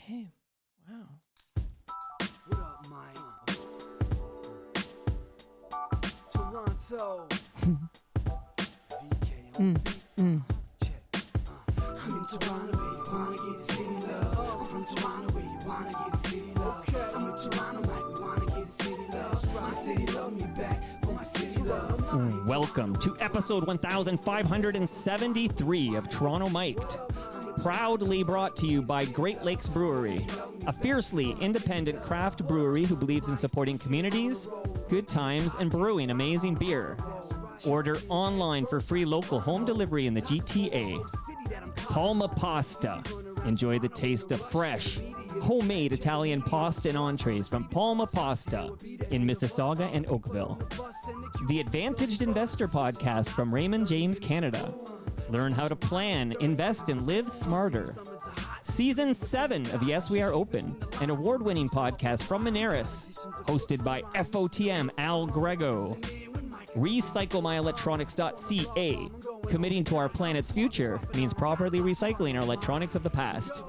Okay. Wow. What up, Mike? Toronto. VK on beat. Check. I'm in Toronto where you wanna get a city love. I'm from Toronto where you wanna get a city love. I'm in Toronto like we wanna get a city love. My city love me back for my city love. Welcome to episode 1573 of Toronto Mic'd. Proudly brought to you by Great Lakes Brewery, a fiercely independent craft brewery who believes in supporting communities, good times, and brewing amazing beer. Order online for free local home delivery in the GTA. Palma Pasta. Enjoy the taste of fresh, homemade Italian pasta and entrees from Palma Pasta in Mississauga and Oakville. The Advantaged Investor Podcast from Raymond James Canada. Learn how to plan, invest, and live smarter. Season 7 of Yes, We Are Open, an award-winning podcast from Monaris, hosted by FOTM Al Grego. RecycleMyElectronics.ca. Committing to our planet's future means properly recycling our electronics of the past.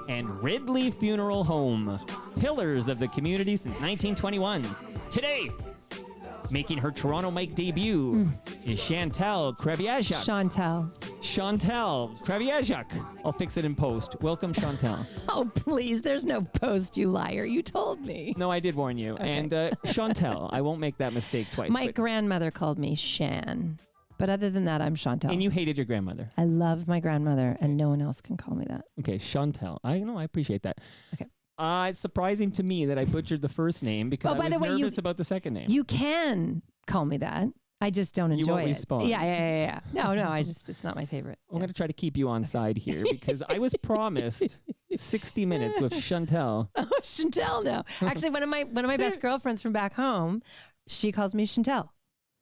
And Ridley Funeral Home, pillars of the community since 1921. Today, making her Toronto Mic debut is Chantal Kreviazuk. Chantal Kreviazuk. I'll fix it in post. Welcome, Chantal. Oh, please. There's no post, you liar. You told me. No, I did warn you. Okay. And Chantal, I won't make that mistake twice. My grandmother called me Shan. But other than that, I'm Chantal. And you hated your grandmother. I love my grandmother, and no one else can call me that. Okay, Chantal. I know, I appreciate that. Okay. It's surprising to me that I butchered the first name because I was nervous about the second name. You can call me that. I just don't enjoy you won't it. Respond. Yeah. No, it's not my favorite. I'm going to try to keep you on side here because I was promised 60 minutes with Chantal. Oh, Chantal, no. Actually, one of my best girlfriends from back home, she calls me Chantal.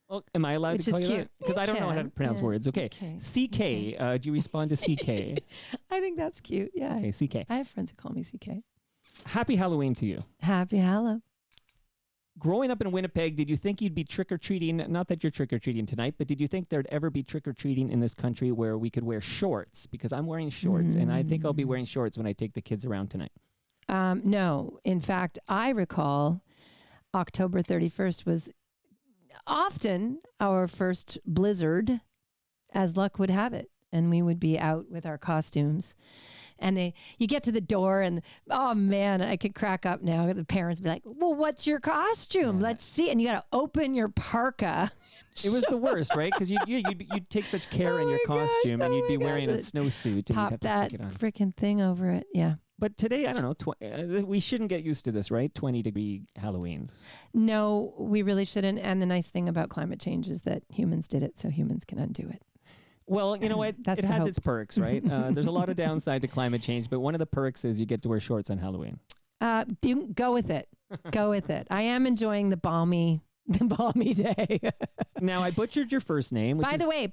Well, am I allowed to call you that? Because I don't know how to pronounce words. Okay. CK. Do you respond to CK? I think that's cute. Yeah. Okay, CK. I have friends who call me CK. Happy Halloween to you. Happy Halloween. Growing up in Winnipeg, did you think you'd be trick-or-treating? Not that you're trick-or-treating tonight, but did you think there'd ever be trick-or-treating in this country where we could wear shorts? Because I'm wearing shorts, and I think I'll be wearing shorts when I take the kids around tonight. No. In fact, I recall October 31st was often our first blizzard, as luck would have it. And we would be out with our costumes. And you get to the door and, oh man, I could crack up now. The parents would be like, well, what's your costume? Yeah. Let's see. And you got to open your parka. It was the worst, right? Because you'd take such care in your costume and you'd be wearing a snowsuit. And pop you'd have to that stick it on. freaking thing over it. Yeah. But today, I don't know, we shouldn't get used to this, right? 20-degree Halloweens. No, we really shouldn't. And the nice thing about climate change is that humans did it, so humans can undo it. Well, you know what? It has its perks, right? There's a lot of downside to climate change, but one of the perks is you get to wear shorts on Halloween. Go with it. Go with it. I am enjoying the balmy day. Now, I butchered your first name. By the way,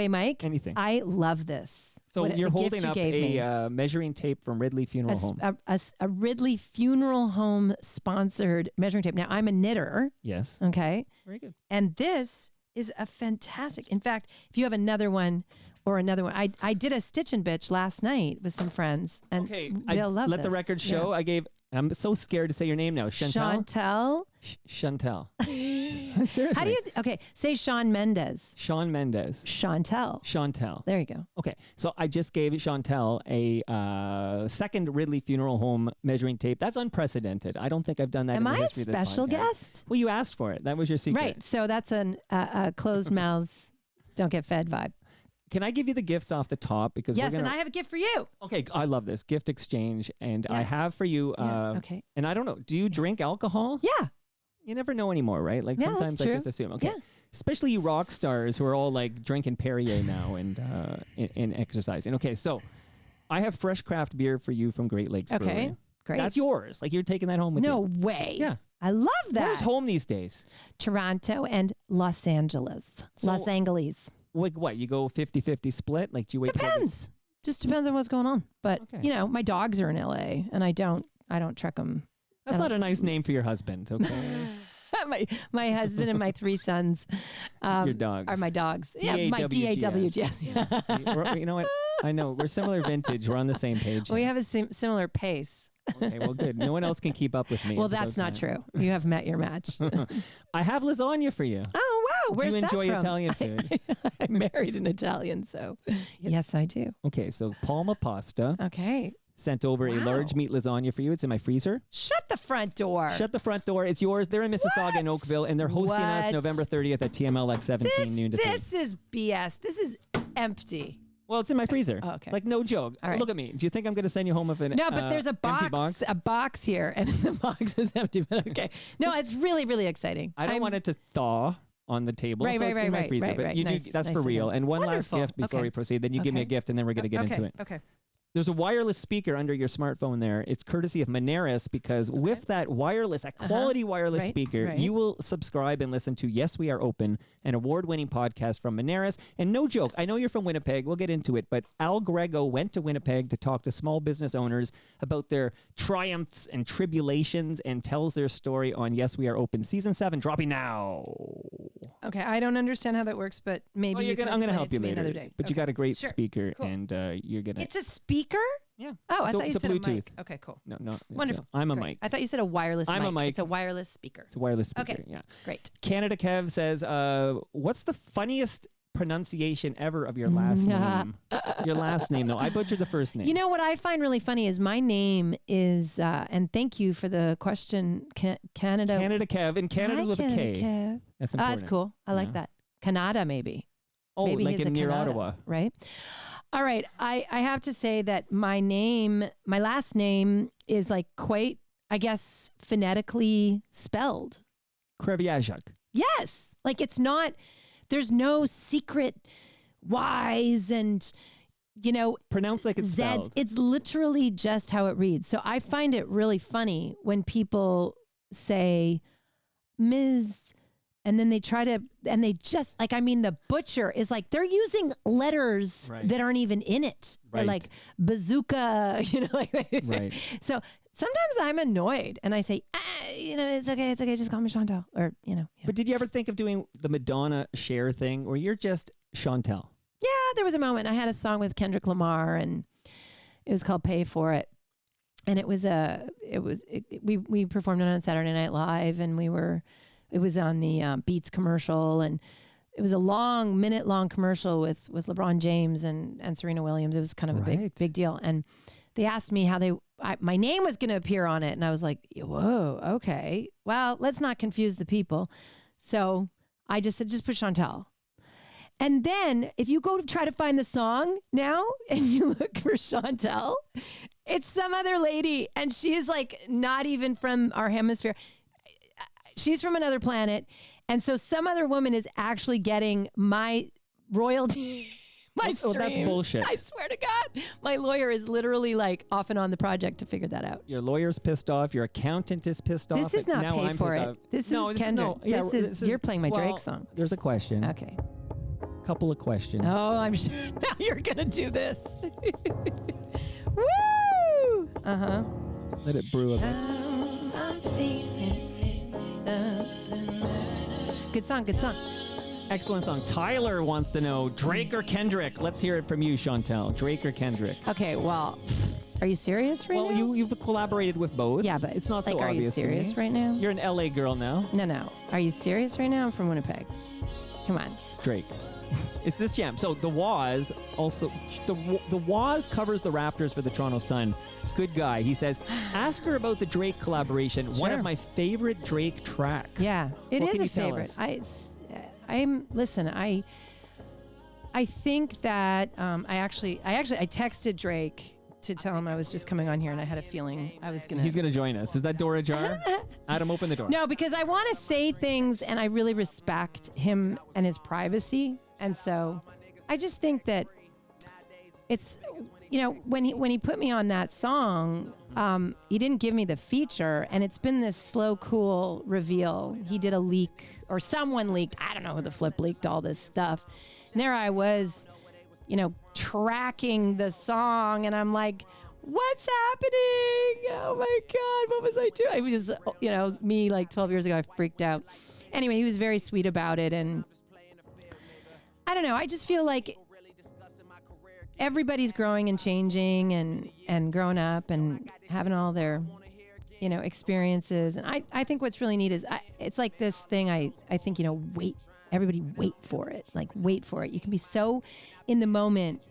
Mike. Anything. I love this. So you're holding up a measuring tape from Ridley Funeral Home. A Ridley Funeral Home sponsored measuring tape. Now, I'm a knitter. Yes. Okay. Very good. And this is a fantastic. In fact, if you have another one, I did a stitch and bitch last night with some friends, and they'll love let this. The record show. Yeah. I'm so scared to say your name now. Chantal. Chantal. Seriously. How do you? Okay, say Shawn Mendes. Shawn Mendes. Chantal. There you go. Okay, so I just gave Chantal a second Ridley Funeral Home measuring tape. That's unprecedented. I don't think I've done that. Am in the I history a special of this podcast. guest? Well, you asked for it. That was your secret. Right. So that's a closed mouths don't get fed vibe. Can I give you the gifts off the top? Because yes, and I have a gift for you. Okay, I love this gift exchange, and I have for you. Okay. And I don't know. Do you drink alcohol? Yeah. You never know anymore, right? Like sometimes I just assume. Okay. Yeah. Especially you rock stars who are all like drinking Perrier now and exercising. Okay, so I have fresh craft beer for you from Great Lakes Brewery. Okay, great. That's yours. Like you're taking that home with you. No way. Yeah. I love that. Where's home these days? Toronto and Los Angeles. Los Angeles. Like what? You go 50-50 split? Like do you wait? Depends. Just depends on what's going on. But you know, my dogs are in LA and I don't trek them. That's not a nice name for your husband, okay? my husband and my 3 sons your dogs are my dogs. Yeah, my DAWGs. Yeah. You know what? I know. We're similar vintage. We're on the same page. We here. have a similar pace. Okay, well, good. No one else can keep up with me. Well, It's that's about not time. true. You have met your match. I have lasagna for you. Oh, wow. Where's Do you that enjoy from? Italian food? I married an Italian, so yes, I do. Okay, so Palma Pasta Okay. sent over a Wow. large meat lasagna for you. It's in my freezer. Shut the front door. Shut the front door. It's yours. They're in Mississauga and What? Oakville, and they're hosting us What? November 30th at TMLX 17 noon to 3. This is BS. This is empty. Well, it's in my freezer. Oh, okay. Like, no joke. All right. Look at me. Do you think I'm going to send you home with an No, but there's a empty box here, and the box is empty. But okay, no, it's really, really exciting. I don't want it to thaw on the table, Right, so right, it's in right, my right, freezer. right, But right. you Nice, do, that's nice for to real. know. And one Wonderful. last gift before Okay. we proceed. Then you give me a Okay. gift, and then we're going to get into it. Okay. There's a wireless speaker under your smartphone there. It's courtesy of Moneris because with that wireless, that quality wireless Right, speaker, right. you will subscribe and listen to Yes, We Are Open, an award-winning podcast from Moneris. And no joke, I know you're from Winnipeg. We'll get into it. But Al Grego went to Winnipeg to talk to small business owners about their triumphs and tribulations and tells their story on Yes, We Are Open. Season 7 dropping now. Okay, I don't understand how that works, but maybe Well, you can I'm going to explain help it you to me later. another day. But you Okay. got a great Sure. speaker, Cool. and you're going to... It's a speaker? Yeah. Oh, I So thought you it's a said Bluetooth. a mic. Okay, cool. No, it's Wonderful. I'm a Great. mic. I thought you said a wireless I'm a mic. It's a wireless speaker. It's a wireless speaker. Okay. Yeah. Great. Canada Kev says, what's the funniest pronunciation ever of your last name? Your last name, though. I butchered the first name. You know what I find really funny is my name is, and thank you for the question, Canada. Canada Kev, and Canada's Hi, with a K. Canada Kev. That's important. That's cool. I like Yeah. that. Canada, maybe. Oh, Maybe like he's in a near Canada, Ottawa. right? All right. I have to say that my last name is like quite, I guess, phonetically spelled. Kreviazuk. Yes. Like it's not, there's no secret Y's and, Pronounced like it's Z's. spelled. It's literally just how it reads. So I find it really funny when people say Ms. And then they try to, and they just the butcher is like, they're using letters Right. that aren't even in it. They're Right. like bazooka, Right. So sometimes I'm annoyed and I say, it's okay. Just call me Chantal or, yeah. But did you ever think of doing the Madonna Cher thing where you're just Chantal? Yeah, there was a moment. I had a song with Kendrick Lamar and it was called Pay For It. And we performed it on Saturday Night Live and it was on the Beats commercial, and it was a minute-long commercial with LeBron James and Serena Williams. It was kind of a Right. big deal. And they asked me how my name was going to appear on it. And I was like, whoa, okay. Well, let's not confuse the people. So I just said, just put Chantal. And then if you go to try to find the song now and you look for Chantal, it's some other lady. And she is like not even from our hemisphere. She's from another planet. And so some other woman is actually getting my royalty, my Oh, that's streams. bullshit. I swear to God. My lawyer is literally like off and on the project to figure that out. Your lawyer's pissed off. Your accountant is pissed off. This is and not now Pay I'm For pissed It. off. This No, is this Kendrick. yeah, This is you're playing my Drake song. There's a question. Okay. Couple of questions. Oh, I'm sure now you're going to do this. Woo! Uh-huh. Let it brew a bit. I'm feeling it doesn't matter. Good song, good song. Excellent song. Tyler wants to know Drake or Kendrick. Let's hear it from you, Chantal. Drake or Kendrick? Okay, well, are you serious right Well, now? you've collaborated with both. Yeah, but it's not like, so are you obvious serious to me. right now? You're an LA girl now. No. Are you serious right now? I'm from Winnipeg. Come on. It's Drake. It's this jam. So the Waz also the Waz covers the Raptors for the Toronto Sun. Good guy. He says, ask her about the Drake collaboration. One Sure. of my favorite Drake tracks. Yeah, it What is can a you tell favorite. us? I think that I texted Drake to tell him I was just coming on here and I had a feeling I was going to. He's going to join us. Is that door ajar? Adam, open the door. No, because I want to say things and I really respect him and his privacy. And so I just think that it's, when he put me on that song, he didn't give me the feature, and it's been this slow, cool reveal. He did a leak, or someone leaked. I don't know who the flip leaked all this stuff. And there I was, tracking the song, and I'm like, what's happening? Oh my God, what was I doing? I was just, me like 12 years ago, I freaked out. Anyway, he was very sweet about it, and I don't know. I just feel like everybody's growing and changing and growing up and having all their, experiences. And I think what's really neat is it's like this thing. I think, everybody wait for it. Like, wait for it. You can be so in the moment,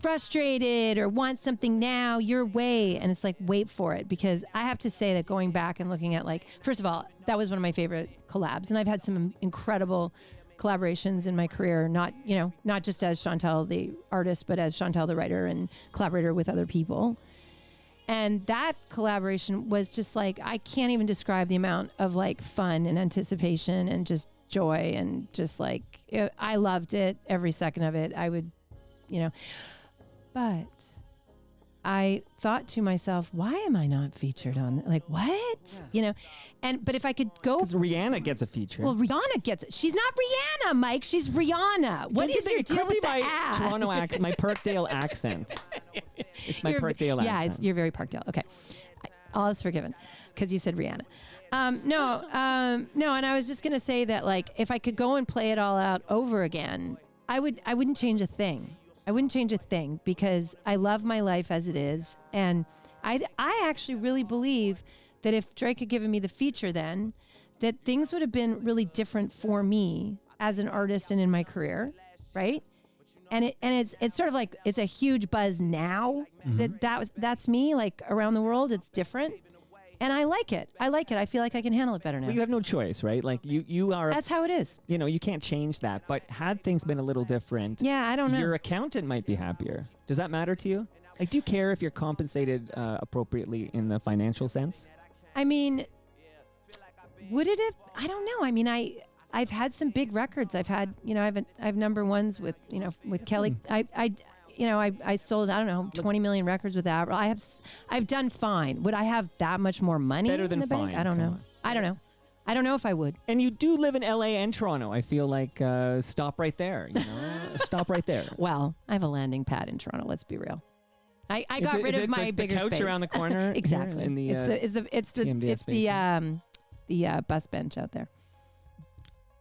frustrated or want something now your way. And it's like, wait for it. Because I have to say that going back and looking at, like, first of all, that was one of my favorite collabs. And I've had some incredible collaborations in my career, not just as Chantal, the artist, but as Chantal, the writer and collaborator with other people. And that collaboration was just like, I can't even describe the amount of like fun and anticipation and just joy and just like, I loved it, every second of it. I would, but I thought to myself, why am I not featured on like what? Yeah. But if I could go, because Rihanna gets a feature. Well, Rihanna gets it. She's not Rihanna, Mike. She's Rihanna. What is your deal with my the Toronto accent, my Parkdale accent? It's my Parkdale accent. Yeah, you're very Parkdale. Okay, all is forgiven because you said Rihanna. No, and I was just gonna say that like if I could go and play it all out over again, I wouldn't change a thing. I wouldn't change a thing because I love my life as it is. And I actually really believe that if Drake had given me the feature then, that things would have been really different for me as an artist and in my career, right? And it's sort of like, it's a huge buzz now that's me, like around the world, it's different. And I like it. I feel like I can handle it better now. Well, you have no choice, right? Like you are. That's how it is. You can't change that. But had things been a little different, yeah, I don't know. Your accountant might be happier. Does that matter to you? Like, do you care if you're compensated appropriately in the financial sense? I mean, would it have? I don't know. I mean, I've had some big records. I've had, I've number ones with, with Kelly. I sold, I don't know, 20 million records with Avril. I've done fine. Would I have that much more money Better than in the bank? fine. I don't know. I don't know. I don't know if I would. And you do live in LA and Toronto. I feel like stop right there. Stop right there. Well, I have a landing pad in Toronto. Let's be real. I got rid of my bigger couch space around the corner. Exactly. In the, it's the bus bench out there.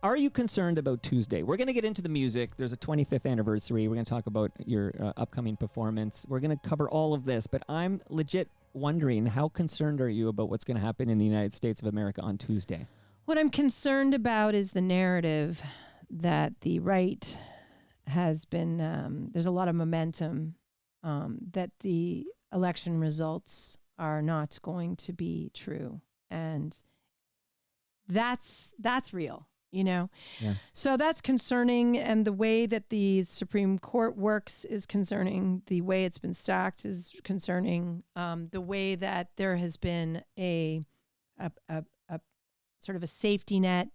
Are you concerned about Tuesday? We're going to get into the music. There's a 25th anniversary. We're going to talk about your upcoming performance. We're going to cover all of this, but I'm legit wondering, how concerned are you about what's going to happen in the United States of America on Tuesday? What I'm concerned about is the narrative that the right has been, there's a lot of momentum that the election results are not going to be true. And that's real. Yeah. So that's concerning. And the way that the Supreme Court works is concerning. The way it's been stacked is concerning. The way that there has been a sort of a safety net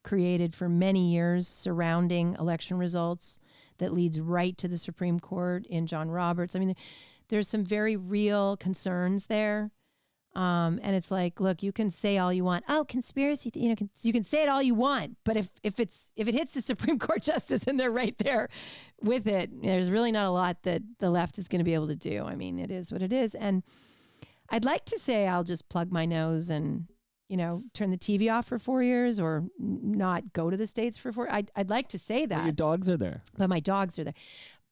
created for many years surrounding election results that leads right to the Supreme Court in John Roberts. I mean, there's some very real concerns there. And it's like, look, you can say all you want. Oh, conspiracy, you can say it all you want. But if it hits the Supreme Court justice and they're right there with it, there's really not a lot that the left is going to be able to do. I mean, it is what it is. And I'd like to say I'll just plug my nose and, turn the TV off for 4 years or not go to the States for 4. I'd like to say that. But your dogs are there. But my dogs are there.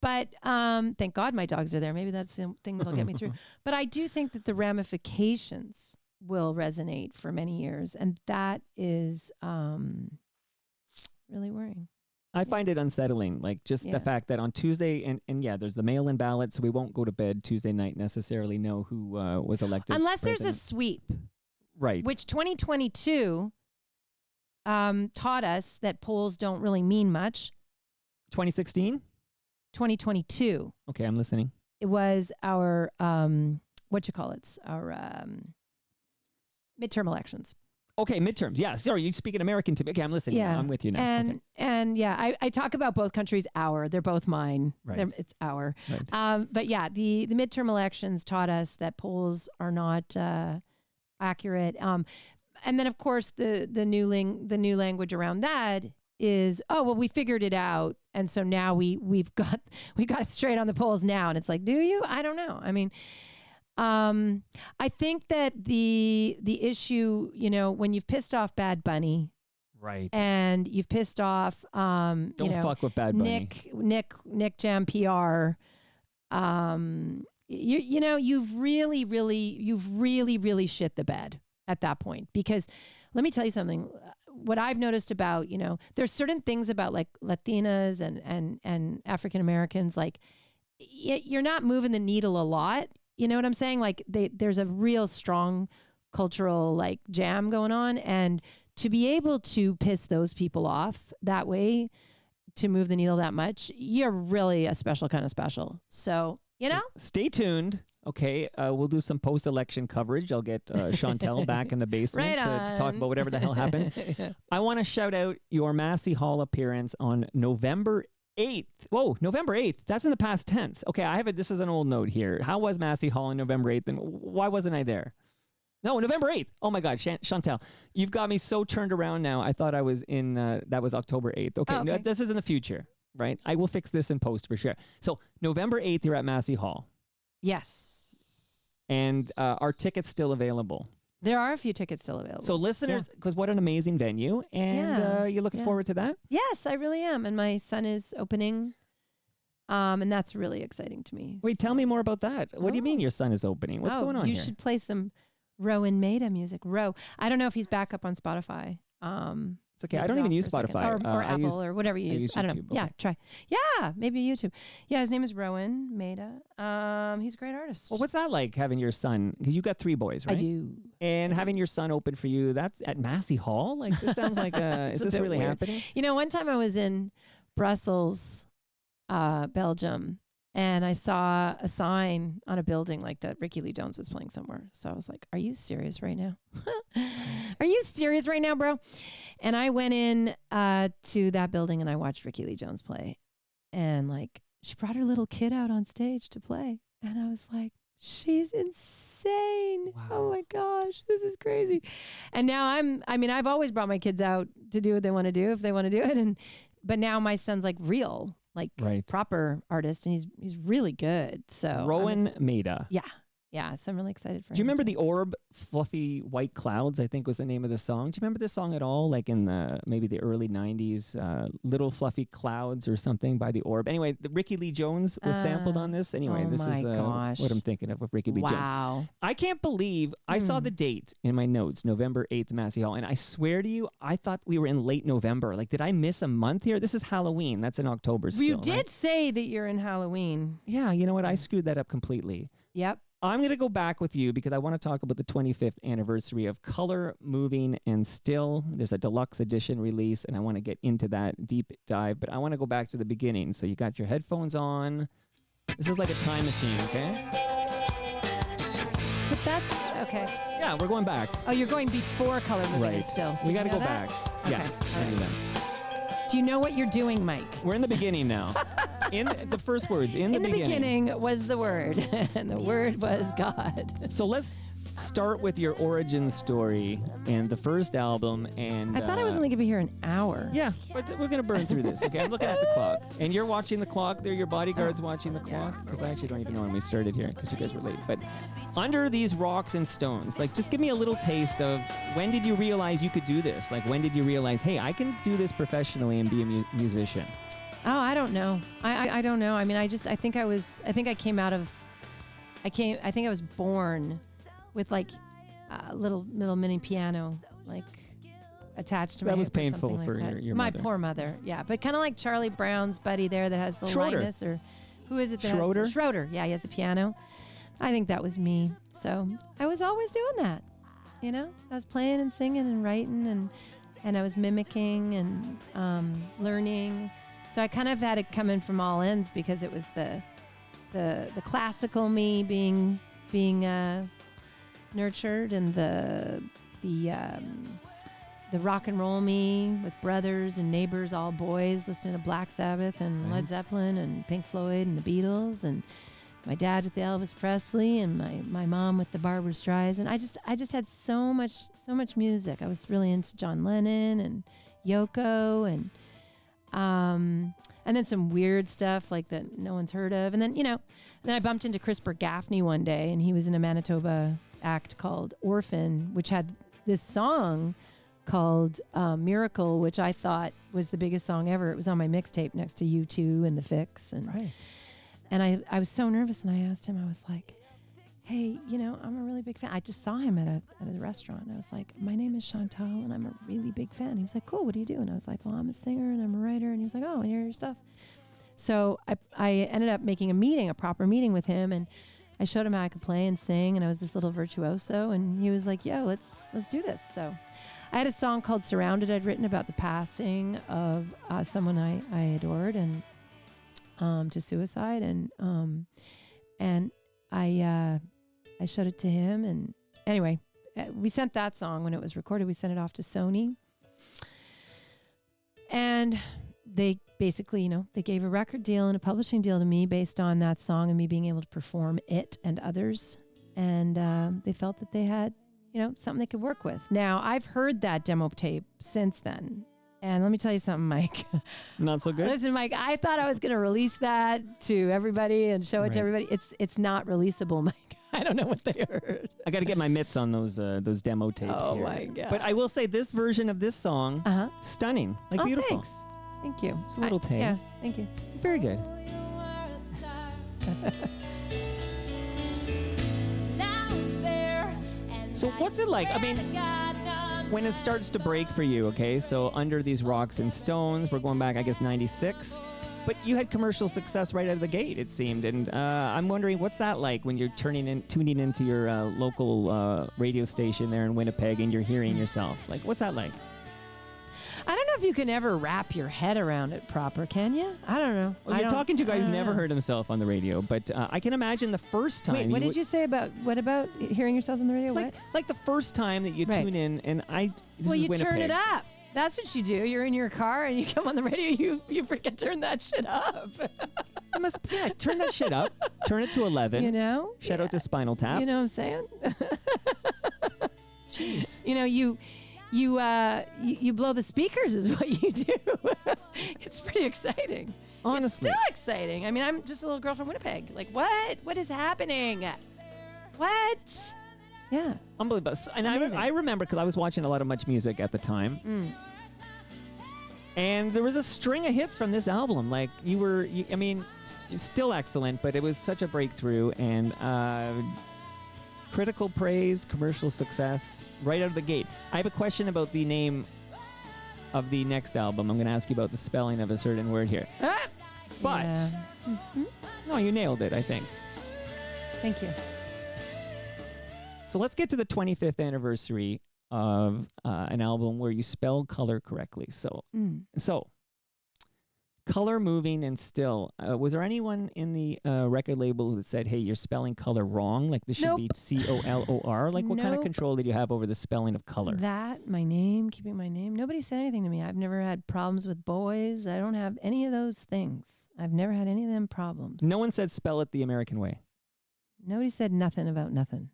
But thank God my dogs are there. Maybe that's the thing that'll get me through. But I do think that the ramifications will resonate for many years. And that is really worrying. I find it unsettling, like just the fact that on Tuesday, and there's the mail-in ballot, so we won't go to bed Tuesday night necessarily know who was elected Unless president. there's a sweep. Right. Which 2022 taught us that polls don't really mean much. 2016? 2022. Okay, I'm listening. It was our, our midterm elections. Okay, midterms. Yeah, sorry, you speak in American to me. Okay, I'm listening. Yeah. I'm with you now. And I talk about both countries our. They're both mine. Right. It's our. Right. But yeah, the midterm elections taught us that polls are not accurate. And then of course the new language around that is, oh well, we figured it out, and so now we got it straight on the polls now, and it's like, do you? I don't know. I mean, I think that the issue, when you've pissed off Bad Bunny, right, and you've pissed off, don't fuck with Bad Bunny, Nick Jam PR, you've really shit the bed at that point. Because let me tell you something. What I've noticed about, there's certain things about like Latinas and African Americans, like you're not moving the needle a lot. You know what I'm saying? Like there's a real strong cultural like jam going on, and to be able to piss those people off that way, to move the needle that much, you're really a special kind of special. So, Stay tuned. Okay, we'll do some post-election coverage. I'll get Chantal back in the basement to talk about whatever the hell happens. Yeah. I want to shout out your Massey Hall appearance on November 8th. Whoa, November 8th. That's in the past tense. Okay, this is an old note here. How was Massey Hall on November 8th, and why wasn't I there? No, November 8th. Oh my God, Chantal, you've got me so turned around now. I thought I was in, that was October 8th. Okay, okay. No, this is in the future, right? I will fix this in post for sure. So November 8th, you're at Massey Hall. Yes. And are tickets still available? There are a few tickets still available. So listeners, because what an amazing venue. And you're looking forward to that? Yes, I really am. And my son is opening. And that's really exciting to me. Wait, tell me more about that. What do you mean your son is opening? What's going on here? You should play some Rowan Maida music. I don't know if he's back up on Spotify. It's okay. I don't even use Spotify. Or Apple or whatever you use. I don't know. Okay. Yeah, try. Yeah, maybe YouTube. Yeah, his name is Rowan Maida. He's a great artist. Well, what's that like, having your son? Because you got 3 boys, right? I do. And having your son open for you, that's at Massey Hall? Like, this sounds like, is this really happening? One time I was in Brussels, Belgium, and I saw a sign on a building like that Ricky Lee Jones was playing somewhere. So I was like, are you serious right now? Are you serious right now, bro? And I went in to that building and I watched Ricky Lee Jones play. And like, she brought her little kid out on stage to play. And I was like, she's insane. Wow. Oh my gosh, this is crazy. And now I've always brought my kids out to do what they want to do if they want to do it. But now my son's like real. Like proper artist, and he's really good. So Rowan Maida. Yeah. So I'm really excited for him. Do you remember the Orb, Fluffy White Clouds, I think was the name of the song? Do you remember this song at all? Like in maybe the early 90s, Little Fluffy Clouds or something by the Orb. Anyway, the Ricky Lee Jones was sampled on this. Anyway, this is what I'm thinking of with Ricky Lee Jones. Wow. I can't believe I saw the date in my notes, November 8th, Massey Hall. And I swear to you, I thought we were in late November. Like, did I miss a month here? This is Halloween. That's in October still. You did say that you're in Halloween. Yeah, you know what? I screwed that up completely. Yep. I'm going to go back with you because I want to talk about the 25th anniversary of Color, Moving, and Still. There's a deluxe edition release, and I want to get into that deep dive, but I want to go back to the beginning. So you got your headphones on. This is like a time machine, okay? But that's, okay. Yeah, we're going back. Oh, you're going before Color, Moving, and Still. We got to go back. Okay. Yeah. All right. Do you know what you're doing, Mike? We're in the beginning now. In the first words, in the beginning was the Word, and the Word was God. So let's start with your origin story and the first album. And I thought I was only going to be here an hour. Yeah, but we're going to burn through this, okay? I'm looking at the clock. And you're watching the clock. They're your bodyguards watching the clock. Because I actually don't even know when we started here because you guys were late. But under these rocks and stones, like, just give me a little taste of when did you realize you could do this? Like, when did you realize, hey, I can do this professionally and be a musician? Oh, I don't know. I don't know. I mean, I think I was born with like a little mini piano, like attached to my hip. That was painful for your my mother. Poor mother. Yeah, but kind of like Charlie Brown's buddy there that has the lightness, or who is it? Schroeder. Yeah, he has the piano. I think that was me. So I was always doing that. I was playing and singing and writing and I was mimicking and learning. So I kind of had it coming from all ends because it was the classical me being nurtured, and the rock and roll me with brothers and neighbors, all boys, listening to Black Sabbath and Led Zeppelin and Pink Floyd and the Beatles, and my dad with the Elvis Presley, and my mom with the Barbra Streisand. I just had so much music. I was really into John Lennon and Yoko and then some weird stuff like that no one's heard of. And then, then I bumped into Crispin Gaffney one day, and he was in a Manitoba act called Orphan, which had this song called Miracle, which I thought was the biggest song ever. It was on my mixtape next to U2 and The Fix. And And I was so nervous, and I asked him, I was like, hey, I'm a really big fan. I just saw him at a restaurant. I was like, my name is Chantal, and I'm a really big fan. He was like, cool, what do you do? And I was like, well, I'm a singer, and I'm a writer. And he was like, oh, I hear your stuff. So I ended up making a proper meeting with him, and I showed him how I could play and sing, and I was this little virtuoso, and he was like, yo, let's do this. So I had a song called Surrounded I'd written about the passing of someone I adored, and to suicide, and I showed it to him, and anyway, we sent that song when it was recorded. We sent it off to Sony, and they basically, they gave a record deal and a publishing deal to me based on that song and me being able to perform it and others, and they felt that they had, something they could work with. Now, I've heard that demo tape since then. And let me tell you something, Mike. Not so good? Listen, Mike, I thought I was going to release that to everybody and show it to everybody. It's not releasable, Mike. I don't know what they heard. I got to get my mitts on those demo tapes here. Oh, my God. But I will say this version of this song, stunning. Like, beautiful. Thanks. Thank you. It's a little taste. Yeah, thank you. Very good. So what's it like? I mean, when it starts to break for you, okay? So Under These Rocks and Stones, we're going back, I guess, 96. But you had commercial success right out of the gate, it seemed. And I'm wondering, what's that like when you're tuning into your local radio station there in Winnipeg and you're hearing yourself? Like, what's that like? I don't know if you can ever wrap your head around it proper, can you? I don't know. Well, you're talking to a guy who's never heard himself on the radio, but I can imagine the first time. Wait, what did you say about hearing yourselves on the radio? Like the first time that you tune in, and you Winnipeg. Turn it up. That's what you do. You're in your car and you come on the radio. You freaking turn that shit up. Turn that shit up. Turn it to 11. Shout out to Spinal Tap. You know what I'm saying? Jeez. You blow the speakers is what you do. It's pretty exciting. Honestly. It's still exciting. I mean, I'm just a little girl from Winnipeg. Like, what? What is happening? What? Yeah. Unbelievable. And I remember, because I was watching a lot of Much Music at the time. And there was a string of hits from this album. Like, you're still excellent, but it was such a breakthrough. And critical praise, commercial success, right out of the gate. I have a question about the name of the next album. I'm going to ask you about the spelling of a certain word here. But, no, you nailed it, I think. Thank you. So let's get to the 25th anniversary of an album where you spell color correctly. So color, moving, and still. Was there anyone in the record label that said, hey, you're spelling color wrong? Like this should be COLOR? Like what kind of control did you have over the spelling of color? My name, keeping my name. Nobody said anything to me. I've never had problems with boys. I don't have any of those things. I've never had any of them problems. No one said spell it the American way. Nobody said nothing about nothing.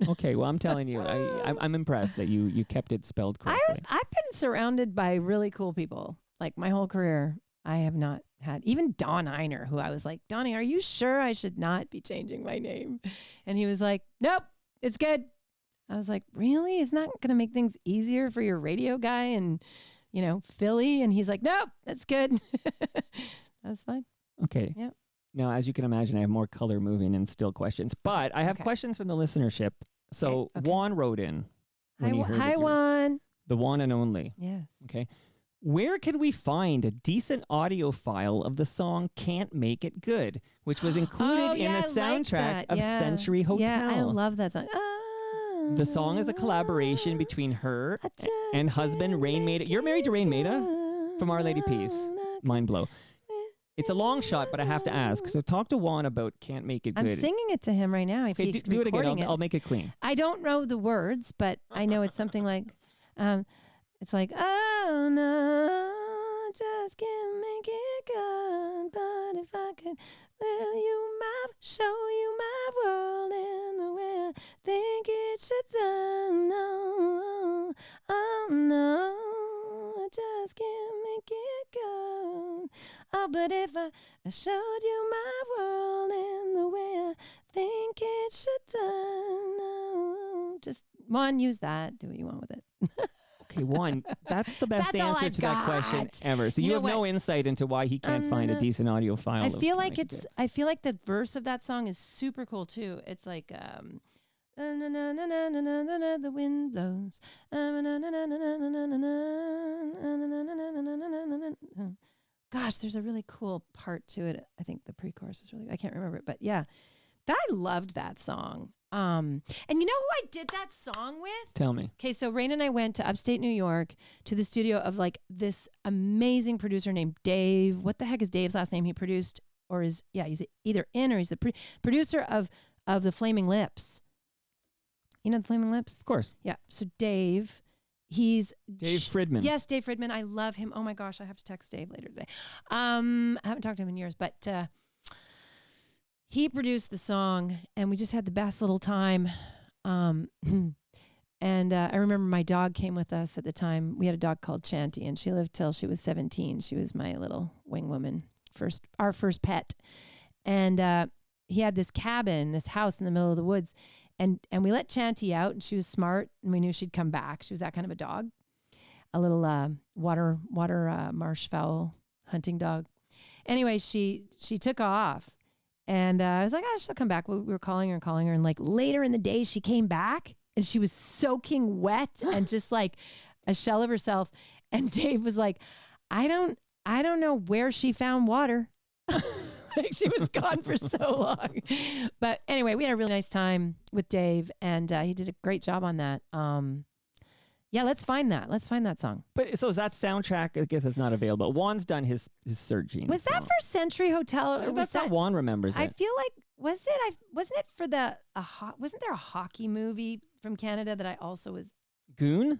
Okay, well, I'm telling you, I'm impressed that you kept it spelled correctly. I've been surrounded by really cool people. Like my whole career, I have not had, even Don Einer, who I was like, Donnie, are you sure I should not be changing my name? And he was like, nope, it's good. I was like, really? It's not going to make things easier for your radio guy and, Philly? And he's like, nope, that's good. That's fine. Okay. Yep. Now, as you can imagine, I have more color, moving, and still questions. But I have questions from the listenership. So Juan wrote in. Hi, Juan. The one and only. Yes. Okay. Where can we find a decent audio file of the song Can't Make It Good, which was included in the soundtrack of Century Hotel? Yeah, I love that song. The song is a collaboration between her and husband Rain Maida. You're married to Rain Maida from Our Lady Peace. Mind blow. It's a long shot, but I have to ask. So talk to Juan about Can't Make It Good. I'm singing it to him right now. If he's do it again. I'll make it clean. I don't know the words, but I know it's something like, it's like, oh no, just can't make it good. But if I could show you my world in the way I think it should done. No, oh no, I just can't make it good. Oh, but if I showed you my world in the way I think it should done. No, just use that. Do what you want with it. Okay, one, that's the best That's all answer I've to that question got. ever. So You you know have no what? insight into why he can't find a decent audio file. I of feel Can like Make It it's. Good. I feel like the verse of that song is super cool too. It's like, na, na, na, na, na, na, na, na, na, the wind blows. Na, na, na, na, na, na, na, na, na, na, na, na, na, na, na, na, na, na. Gosh, there's a really cool part to it. I think the pre-chorus is really. I can't remember it, but yeah, I loved that song. And you know who I did that song with? Tell me. Okay, so Rain and I went to upstate New York to the studio of like this amazing producer named Dave. What the heck is Dave's last name? He produced, or is, yeah, he's either in or he's the producer of the Flaming Lips. You know the Flaming Lips? Of course. Yeah. So Dave, he's Dave Fridman. Yes, Dave Fridman. I love him. Oh my gosh, I have to text Dave later today. I haven't talked to him in years, but he produced the song, and we just had the best little time. And I remember my dog came with us at the time. We had a dog called Chanty, and she lived till she was 17. She was my little wing woman, our first pet. And he had this cabin, this house in the middle of the woods. And we let Chanty out, and she was smart, and we knew she'd come back. She was that kind of a dog, a little water marsh fowl hunting dog. Anyway, she took off. And I was like, oh, she'll come back. We were calling her. And like later in the day, she came back and she was soaking wet and just like a shell of herself. And Dave was like, I don't know where she found water. Like she was gone for so long. But anyway, we had a really nice time with Dave, and he did a great job on that. Yeah, let's find that. Let's find that song. But so is that soundtrack? I guess it's not available. Juan's done his searching. Was that for Century Hotel? Or That's how Juan remembers I it. feel like wasn't it for wasn't there a hockey movie from Canada that I also was Goon?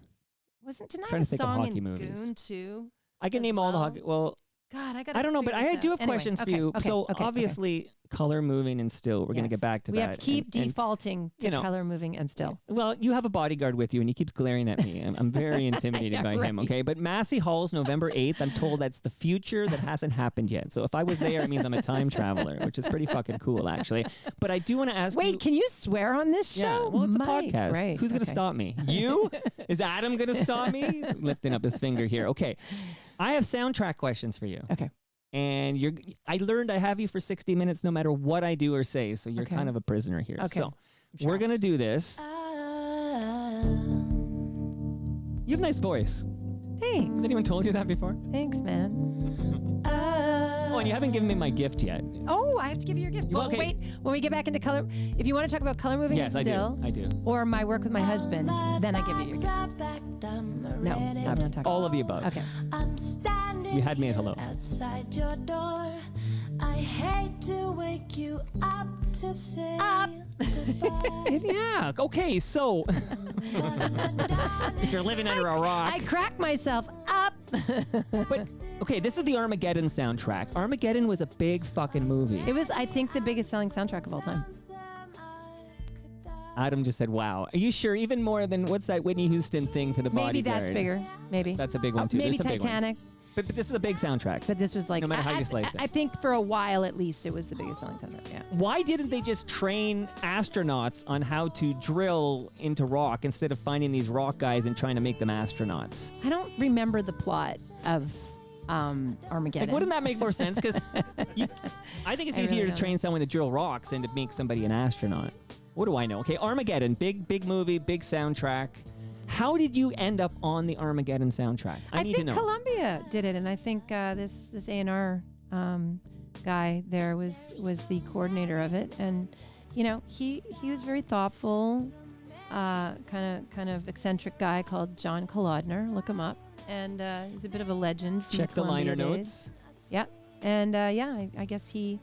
didn't I Trying have to a think of song hockey in movies. Goon too? I can as name all the well? hockey. Well, God, I don't know, but I do have Anyway, questions for okay, you. okay, So okay, obviously, color, moving, and still. We're going to get back to we that. have to keep And, defaulting to you know, color, moving, and still. well, you have a bodyguard with you, and he keeps glaring at me. I'm very intimidated Yeah, by him, right. okay? But Massey Hall's November 8th, I'm told that's the future that hasn't happened yet. So if I was there, it means I'm a time traveler, which is pretty fucking cool, actually. But I do want to ask you... Wait, can you swear on this show? Yeah, well, it's a Mike, podcast. Right, Who's going to okay. stop me? You? Is Adam going to stop me? He's lifting up his finger here. Okay. I have soundtrack questions for you. Okay. And I learned I have you for 60 minutes no matter what I do or say. So you're Okay. kind of a prisoner here. Okay. So we're going to do this. You have a nice voice. Thanks. Has anyone told you that before? Thanks, man. Oh, and you haven't given me my gift yet. Oh, I have to give you your gift. Well, Okay. wait. When we get back into color, if you want to talk about color, moving, Yes, and still, I do. or my work with my husband, then I give you your gift. No, I'm not talking. All of the above. Okay. I'm standing You had me at hello. outside your door. I hate to wake you up to say Up. goodbye. Yeah. Okay. So if you're living under a rock. I crack myself up. But okay, this is the Armageddon soundtrack. Armageddon was a big fucking movie. It was, I think, the biggest selling soundtrack of all time. Adam just said, "Wow." Are you sure? Even more than what's that Whitney Houston thing for the Maybe bodyguard? that's bigger. Maybe. That's a big one too. Maybe There's some big ones. Titanic. But this is a big soundtrack. But this was like, No matter how you slice it. I think for a while at least, it was the biggest selling soundtrack. Yeah. Why didn't they just train astronauts on how to drill into rock instead of finding these rock guys and trying to make them astronauts? I don't remember the plot of Armageddon. Like, wouldn't that make more sense? Because I think it's I easier really to train someone to drill rocks than to make somebody an astronaut. What do I know? Okay, Armageddon, big movie, big soundtrack. How did you end up on the Armageddon soundtrack? I need to think know. Columbia did it, and I think this A&R guy there was the coordinator of it, and you know he was very thoughtful, kind of eccentric guy called John Kolodner. Look him up, and he's a bit of a legend. From Check the liner Columbia notes. days. Yep, and I guess he,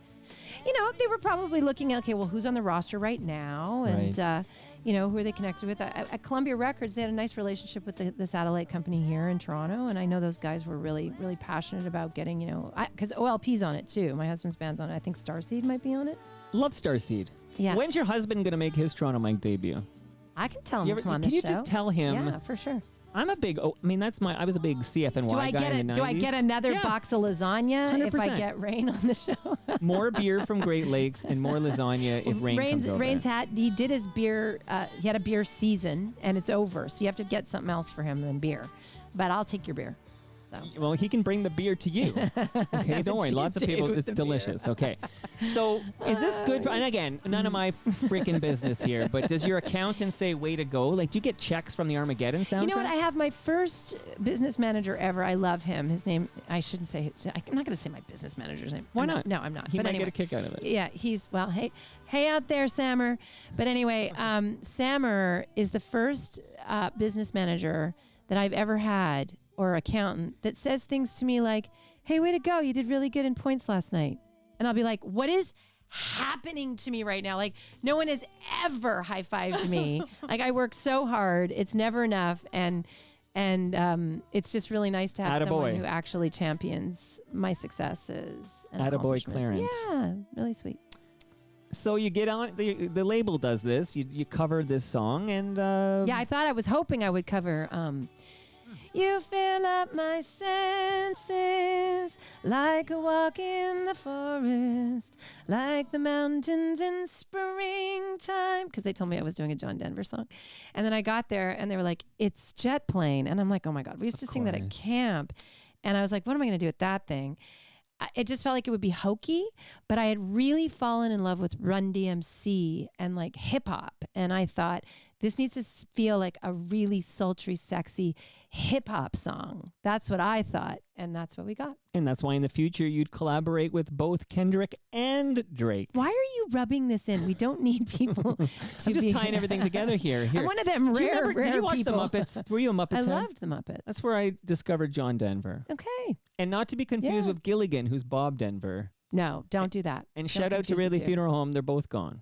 you know, they were probably looking at, okay, well, who's on the roster right now, and Right. you know, who are they connected with? At Columbia Records, they had a nice relationship with the satellite company here in Toronto, and I know those guys were really, really passionate about getting, you know, because OLP's on it too. My husband's band's on it. I think Starseed might be on it. Love Starseed. Yeah. When's your husband going to make his Toronto Mic debut? I can tell him You to ever- come on can this you show. just tell him? Yeah, for sure. I'm a big. I mean, I was a big CFNY guy in the 90s. Do I get another box of lasagna if I 100%. get Rain on the show? More beer from Great Lakes and more lasagna if Rain comes over. Rain's he did his beer. He had a beer season, and it's over. So you have to get something else for him than beer. But I'll take your beer. So. Well, he can bring the beer to you. Okay, don't worry. Lots of people. It's delicious. Okay, so is this good? And again, none of my freaking business here. But does your accountant say "way to go"? Like, do you get checks from the Armageddon soundtrack? You know what? I have my first business manager ever. I love him. His name. I shouldn't say. I'm not going to say my business manager's name. Why not? No, I'm not. He but might anyway, get a kick out of it. Yeah, hey out there, Sammer. But anyway, Sammer is the first business manager that I've ever had, or accountant, that says things to me like, hey, way to go. You did really good in points last night. And I'll be like, what is happening to me right now? Like, no one has ever high-fived me. Like, I work so hard. It's never enough. And it's just really nice to have someone who actually champions my successes. And Attaboy Clarence. Yeah, really sweet. So you get on, the label does this. You cover this song and... yeah, I was hoping I would cover... You fill up my senses like a walk in the forest, like the mountains in springtime. Because they told me I was doing a John Denver song. And then I got there and they were like, it's Jet Plane. And I'm like, oh my God, we used to sing that at camp. And I was like, what am I going to do with that thing? It just felt like it would be hokey, but I had really fallen in love with Run DMC and like hip hop. And I thought, this needs to feel like a really sultry, sexy hip hop song. That's what I thought. And that's what we got. And that's why in the future you'd collaborate with both Kendrick and Drake. Why are you rubbing this in? We don't need people to I'm just tying everything together here. I'm one of them rare Did you watch people. The Muppets? Were you a Muppets I head? loved The Muppets. That's where I discovered John Denver. Okay. And not to be confused with Gilligan, who's Bob Denver. No, don't do that. And Don't shout out to confuse the Ridley two. Funeral Home. They're both gone.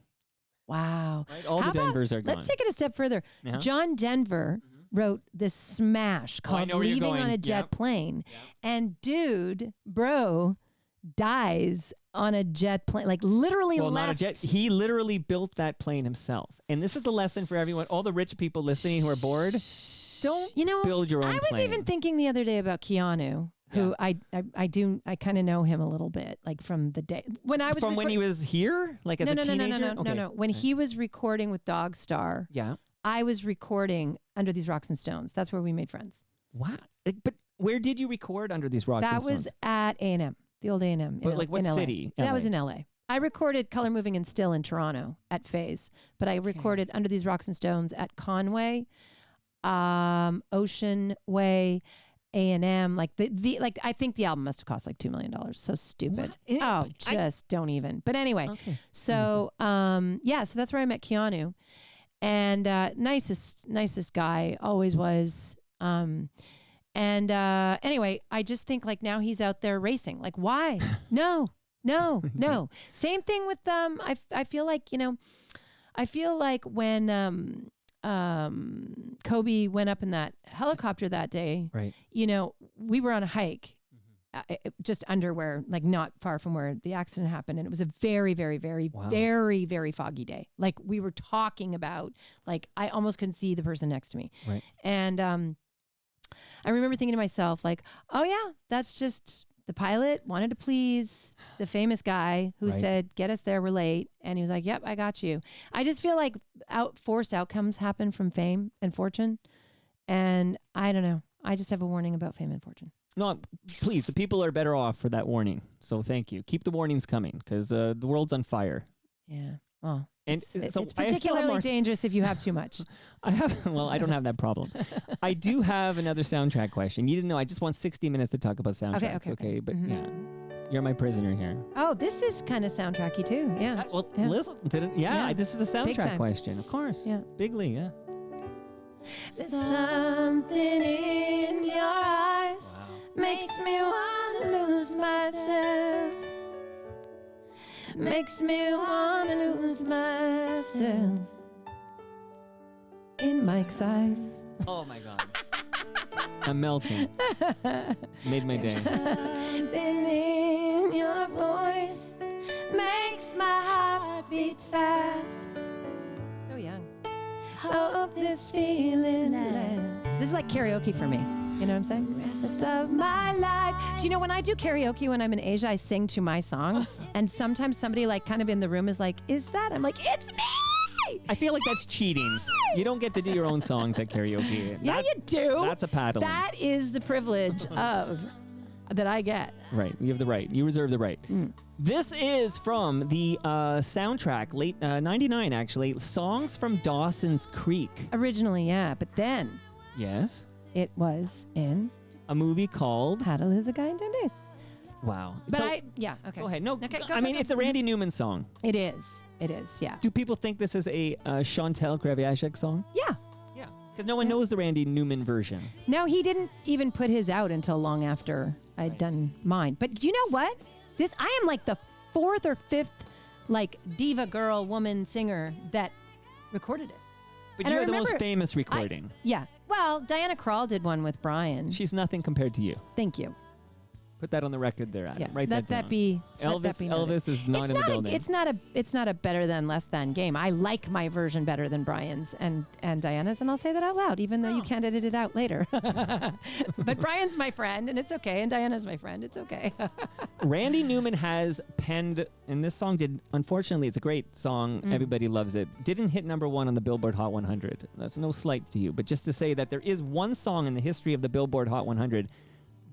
Wow. Right? All How the about- Denvers are gone. Let's take it a step further. Yeah. John Denver wrote this smash I called know where you're Leaving going. on a Jet Yep. Plane. And dude, bro, dies on a jet plane. Like literally Well, left. not a jet. He literally built that plane himself. And this is the lesson for everyone, all the rich people listening who are bored. Don't build your own I was plane. even thinking the other day about Keanu, who I kind of know him a little bit, like from the day when I was From when he was here? Like as a teenager? no. When he was recording with Dog Star, Yeah. I was recording Under These Rocks and Stones. That's where we made friends. Wow. But where did you record Under These Rocks and That Stones? was at A&M, the old A&M. But like what in LA. city? That LA. was in LA. I recorded Color Moving and Still in Toronto at Phase, but I recorded Under These Rocks and Stones at Conway, Ocean Way, A&M. Like like I think the album must have cost like $2 million. So stupid. What? Don't even. But anyway, Okay. so so that's where I met Keanu, and nicest guy, always was. Anyway, I just think like now he's out there racing. Like why? No. Same thing with I feel like when Kobe went up in that helicopter that day, Right. we were on a hike, just under where, like not far from where the accident happened. And it was a very, very, very, very, very foggy day. Like we were talking about, like I almost couldn't see the person next to me. Right. And I remember thinking to myself, like, oh yeah, that's just the pilot wanted to please the famous guy who said, get us there, we're late. And he was like, yep, I got you. I just feel like forced outcomes happen from fame and fortune. And I don't know. I just have a warning about fame and fortune. No, please, the people are better off for that warning. So thank you. Keep the warnings coming because the world's on fire. Yeah. Well, And it's so I still have particularly more dangerous if you have too much. I don't have that problem. I do have another soundtrack question. You didn't know. I just want 60 minutes to talk about soundtracks. Okay. But yeah, you're my prisoner here. Oh, this is kind of soundtracky too. Yeah. Listen. This is a Big soundtrack time. question. Of course. Yeah. Bigly, yeah. There's something in your eyes makes me want to lose myself. Makes me want to lose myself in Mike's eyes. Oh my God. I'm melting. Made my day. Something in your voice makes my heart beat fast. So young. Hope this feeling lasts. This is like karaoke for me. You know what I'm saying? Rest of my life. Do you know when I do karaoke when I'm in Asia, I sing to my songs, and sometimes somebody like kind of in the room is like, "Is that?" I'm like, "It's me." I feel like that's cheating. You don't get to do your own songs at karaoke. Yeah, you do. That's a paddling. That is the privilege of that I get. Right. You have the right. You reserve the right. This is from the soundtrack, late 99 actually, Songs from Dawson's Creek. Originally, yeah, but then Yes. it was in A movie called... How to Lose a Guy in 10 Days. Wow. But So- okay. Go ahead. No, Okay, I mean, it's a Randy Newman song. It is, yeah. Do people think this is a Chantal Kreviazuk song? Yeah. Yeah. Because no one knows the Randy Newman version. No, he didn't even put his out until long after I'd done mine. But you know what? I am like the 4th or 5th like diva girl woman singer that recorded it. But And you I have the most remember- famous recording. Yeah. Well, Diana Krall did one with Brian. She's nothing compared to you. Thank you. Put that on the record there, Adam. Yeah. Write that down. Let Elvis, that be noted. Elvis is not in the building. It's not a better than less than game. I like my version better than Brian's and Diana's, and I'll say that out loud, even though you can't edit it out later. But Brian's my friend, and it's okay, and Diana's my friend, it's okay. Randy Newman has penned, and this song unfortunately, it's a great song. Everybody loves it. Didn't hit #1 on the Billboard Hot 100. That's no slight to you, but just to say that there is one song in the history of the Billboard Hot 100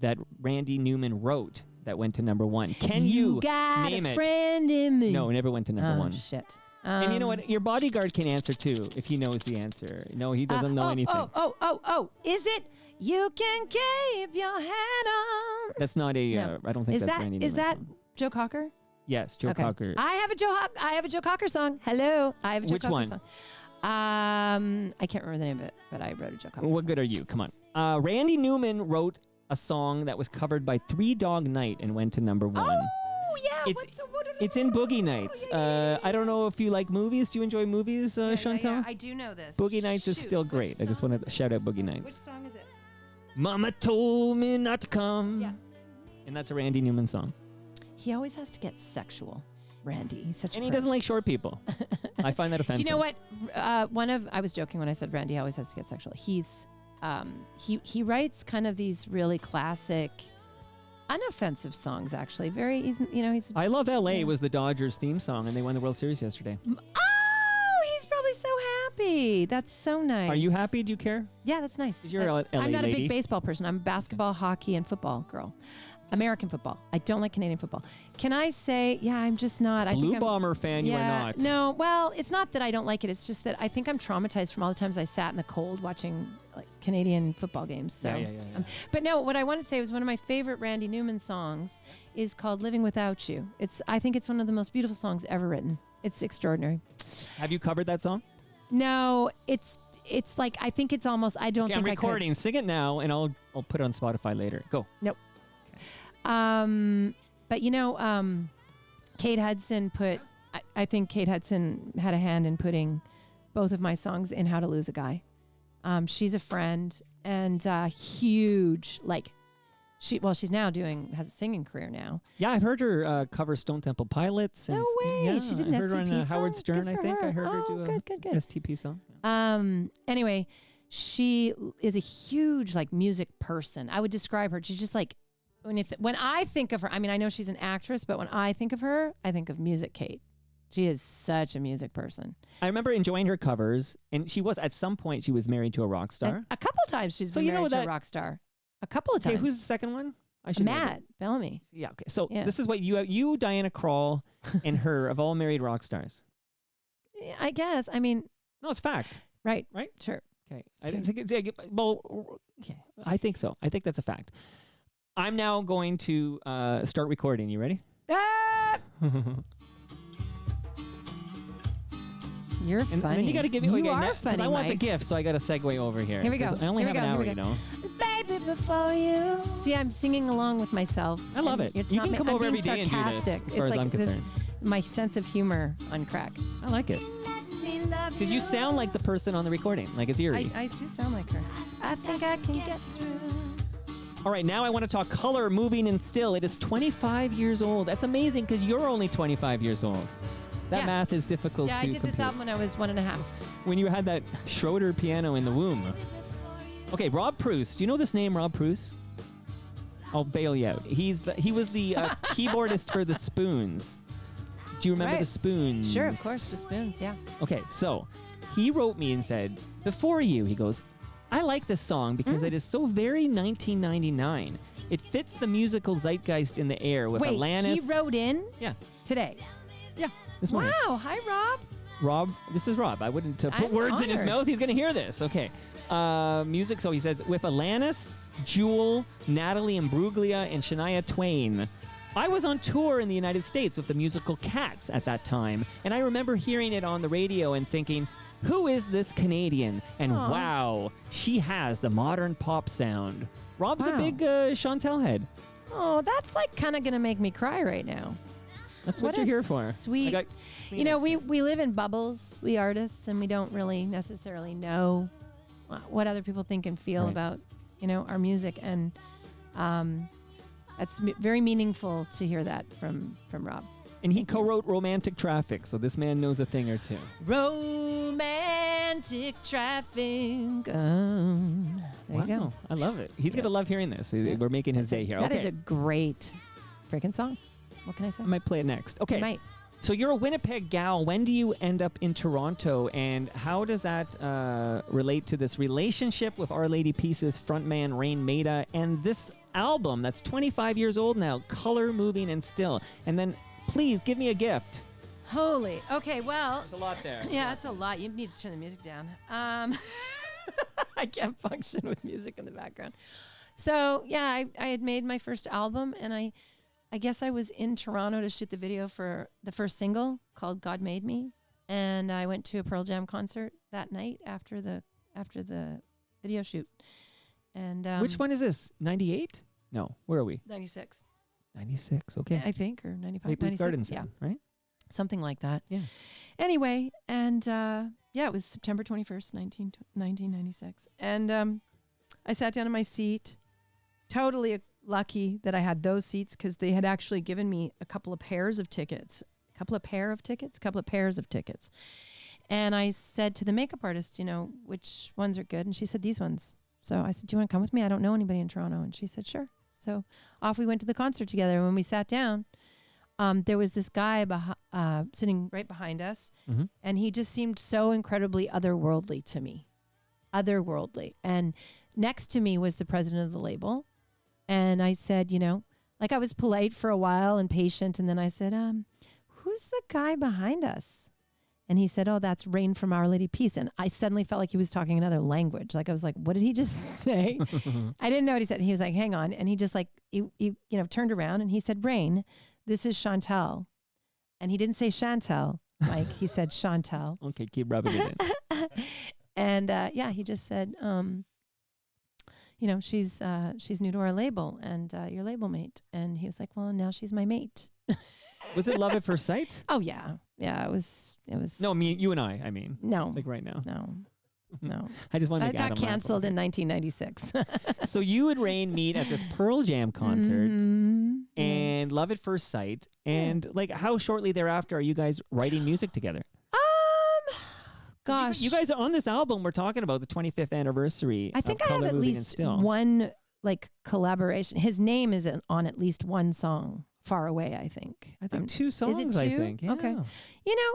that Randy Newman wrote that went to #1. Can you got name a it? friend in me. No, it never went to #1. Shit. And you know what? Your bodyguard can answer too if he knows the answer. No, he doesn't know anything. Is it you can keep your head on? That's not a. No. I don't think that's Randy Newman. Is that Joe Cocker? Yes, Joe Cocker. I have a Joe Cocker song. Hello. I have a Joe Which Cocker one? song. I can't remember the name of it, but I wrote a Joe Cocker What song. good are you? Come on. Randy Newman wrote a song that was covered by Three Dog Night and went to #1. Oh, yeah. It's in Boogie Nights. I don't know if you like movies. Do you enjoy movies, Chantal? Yeah, I do know this. Boogie Nights is Shoot, still which great. I just song want to is it? shout out Boogie Which Nights. song is it? Mama told me not to come. Yeah. And that's a Randy Newman song. He always has to get sexual, Randy. He's such a And he prick. doesn't like short people. I find that Do offensive. you know what? I was joking when I said Randy always has to get sexual. He's he writes kind of these really classic, unoffensive songs. Actually, he's. I Love L.A. was the Dodgers theme song, and they won the World Series yesterday. Oh, he's probably so happy. That's so nice. Are you happy? Do you care? Yeah, that's nice. 'Cause you're a LA I'm not a lady. big baseball person. I'm a basketball, hockey, and football girl. American football. I don't like Canadian football. Can I say, yeah, I'm just not. Blue Bomber fan, you are not. No, well, it's not that I don't like it. It's just that I think I'm traumatized from all the times I sat in the cold watching like Canadian football games. So, Yeah. but no, what I want to say was one of my favorite Randy Newman songs is called "Living Without You." I think it's one of the most beautiful songs ever written. It's extraordinary. Have you covered that song? No, it's like I think it's almost. I don't Okay, think I'm I could. recording. Sing it now, and I'll put it on Spotify later. Go. Nope. But Kate Hudson I think Kate Hudson had a hand in putting both of my songs in How to Lose a Guy. She's a friend and huge, like she's now has a singing career now. Yeah, I've heard her cover Stone Temple Pilots. And No way. Yeah, She did an I heard her on STP Howard song? Stern, Good I for think. her. I heard her do a good. STP song. Anyway, she is a huge like music person. I would describe her. She's just like, when I think of her, I mean, I know she's an actress, but when I think of her, I think of Music Kate. She is such a music person. I remember enjoying her covers, and at some point, she was married to a rock star. And a couple times she's So been you know married to a that- rock star. A couple of Okay, times. who's the second one? I should know Matt Bellamy. that. Yeah, okay. So Yeah. this is what you, Diana Krall, and her of all married rock stars. I guess. I mean, No, it's fact. right. Right? Sure. Okay. I didn't think it's okay. I think so. I think that's a fact. I'm now going to start recording. You ready? Ah! You're And funny. then you got to give me. You are funny, I want the Mike. gift, so I got to segue over here. Here we go. 'Cause I only Here have we an go. hour, Here you we know. Baby, before you. See, I'm singing along with myself. I love and it. It's You not can ma- come I'm over being every day and do this, sarcastic. as far It's as like I'm this- concerned. My sense of humor on crack. I like it. Because you sound like the person on the recording. Like it's eerie. I do sound like her. I think I can get through. All right, now I want to talk color, moving, and still. It is 25 years old. That's amazing because you're only 25 years old. That Yeah. math is difficult Yeah, to I did this compute. album when I was 1.5. When you had that Schroeder piano in the womb. Okay, Rob Proust. Do you know this name, Rob Proust? I'll bail you out. He was the keyboardist for the Spoons. Do you remember the Spoons? Sure, of course, the Spoons, yeah. Okay, so he wrote me and said, before you, he goes, I like this song because it is so very 1999. It fits the musical zeitgeist in the air with Alanis. He wrote in Yeah, today. yeah, this morning. Wow, hi, Rob. Rob, this is Rob. I wouldn't put I'm words in his honored. mouth. He's going to hear this. Okay. Music, so he says, with Alanis, Jewel, Natalie Imbruglia, and Shania Twain. I was on tour in the United States with the musical Cats at that time, and I remember hearing it on the radio and thinking, who is this Canadian? And wow, she has the modern pop sound. Rob's a Wow. big Chantal head. Oh, that's like kind of going to make me cry right now. That's what What you're a here for. sweet- I got You know, Kleenex. we live in bubbles, we artists, and we don't really necessarily know what other people think and feel Right. about, our music. And that's very meaningful to hear that from Rob. And he co-wrote Romantic Traffic, so this man knows a thing or two. Romantic traffic. There you go. I love it. He's going to love hearing this. We're making his day here. That Okay. is a great freaking song. What can I say? I might play it next. Okay. You might. So you're a Winnipeg gal. When do you end up in Toronto, and how does that relate to this relationship with Our Lady Peace's frontman Rain Maida and this album that's 25 years old now, Color, Moving, and Still? And then please give me a gift. Holy. Okay, well. There's a lot there. Yeah, that's a lot. You need to turn the music down. I can't function with music in the background. So, yeah, I had made my first album, and I guess I was in Toronto to shoot the video for the first single called God Made Me. And I went to a Pearl Jam concert that night after the video shoot. And Which one is this? 98? No. Where are we? 96, 96. Okay. I think, or 95, Maple Leaf 96. Garden Yeah, Sound, right? something like that. Yeah. Anyway, and it was September 21st, 1996. And I sat down in my seat, totally lucky that I had those seats because they had actually given me a couple of pairs of tickets. And I said to the makeup artist, which ones are good? And she said, these ones. So I said, do you want to come with me? I don't know anybody in Toronto. And she said, sure. So off we went to the concert together. When we sat down, there was this guy sitting right behind us, Mhm. and he just seemed so incredibly otherworldly to me. And next to me was the president of the label. And I said, I was polite for a while and patient. And then I said, who's the guy behind us? And he said, oh, that's Rain from Our Lady Peace. And I suddenly felt like he was talking another language. Like I was like, what did he just say? I didn't know what he said. And he was like, hang on. And he just he turned around and he said, Rain, this is Chantal. And he didn't say Chantal, Mike. He said Chantal. Okay, keep rubbing it in. And he just said, she's new to our label and your label mate. And he was like, well, now she's my mate. Was it love at first sight? Oh yeah. Yeah, it was. No, you and I mean. No. Like right now. No. I just want to That make got Adam laugh. canceled in 1996. So you and Rain meet at this Pearl Jam concert and love at first sight. And how shortly thereafter are you guys writing music together? Gosh. You guys are on this album. We're talking about the 25th anniversary. I think of I have Color, at Moving, and least Still. one collaboration. His name is on at least one song. Far Away, I think. I think two songs. Is it two? I think. Yeah. Okay.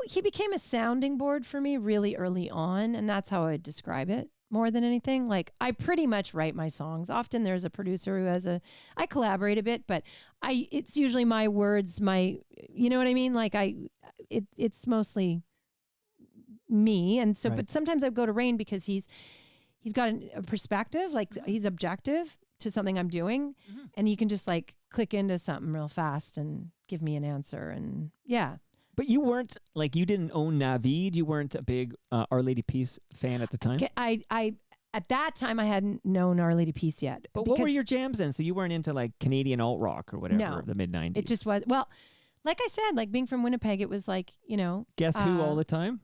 He became a sounding board for me really early on, and that's how I would describe it more than anything. Like I pretty much write my songs. Often there's a producer who I collaborate a bit, but it's usually my words, you know what I mean? Like it's mostly me. And so, Right. but sometimes I go to Rain because he's got a perspective, like he's objective to something I'm doing, and you can just click into something real fast and give me an answer. And yeah. But you weren't you didn't own Navid. You weren't a big Our Lady Peace fan at the time. I at that time I hadn't known Our Lady Peace yet. But what were because your jams then? So you weren't into Canadian alt rock or whatever No. of the mid 90s. It just was, well, like I said, being from Winnipeg, it was Guess Who all the time?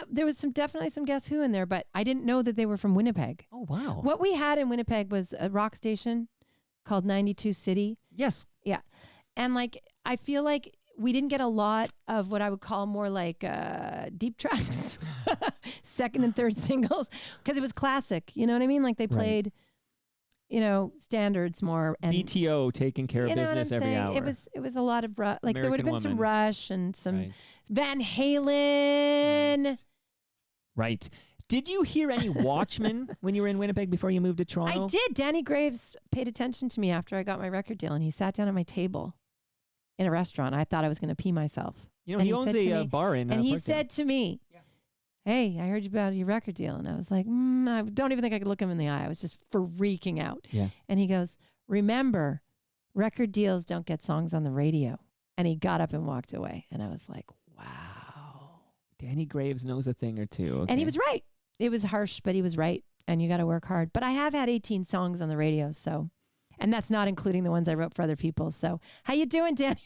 there was definitely some Guess Who in there, but I didn't know that they were from Winnipeg. Oh wow. What we had in Winnipeg was a rock station called 92 City. Yes. Yeah. And I feel like we didn't get a lot of what I would call more like deep tracks, second and third singles, because it was classic. You know what I mean? Like they played, standards more. And BTO taking care of business every hour. It was a lot of like American there would have been some Woman. Rush and some Van Halen. Right. Did you hear any Watchmen when you were in Winnipeg before you moved to Toronto? I did. Danny Graves paid attention to me after I got my record deal, and he sat down at my table in a restaurant. I thought I was going to pee myself. You know, And he owns a me- bar in And he Parkdale. said to me, hey, I heard you about your record deal. And I was like, I don't even think I could look him in the eye. I was just freaking out. Yeah. And he goes, remember, record deals don't get songs on the radio. And he got up and walked away. And I was like, wow. Danny Graves knows a thing or two. Okay. And he was right. It was harsh, but he was right. And you got to work hard. But I have had 18 songs on the radio. So, and that's not including the ones I wrote for other people. So how you doing, Danny?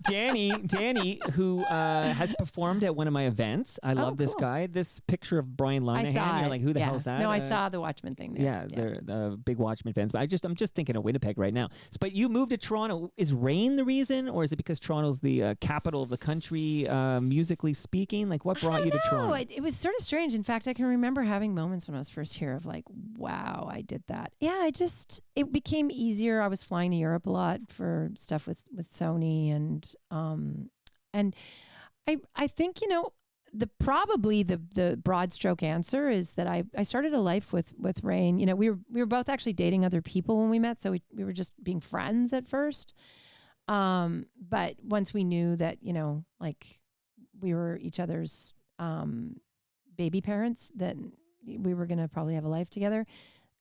Danny, who has performed at one of my events. I love this cool. guy. This picture of Brian I Linehan. saw You're it. like, who the Yeah. hell is that? No, I saw the Watchmen thing there. Yeah, they're the big Watchmen fans. But I'm just thinking of Winnipeg right now. But you moved to Toronto. Is rain the reason, or is it because Toronto's the capital of the country, musically speaking? Like, what brought you to Toronto? It was sort of strange. In fact, I can remember having moments when I was first here of like, wow, I did that. Yeah, it became easier. I was flying to Europe a lot for stuff with Sony and I think, the broad stroke answer is that I started a life with Rain. You know, we were both actually dating other people when we met, so we were just being friends at first. But once we knew that, like we were each other's baby parents, that we were going to probably have a life together,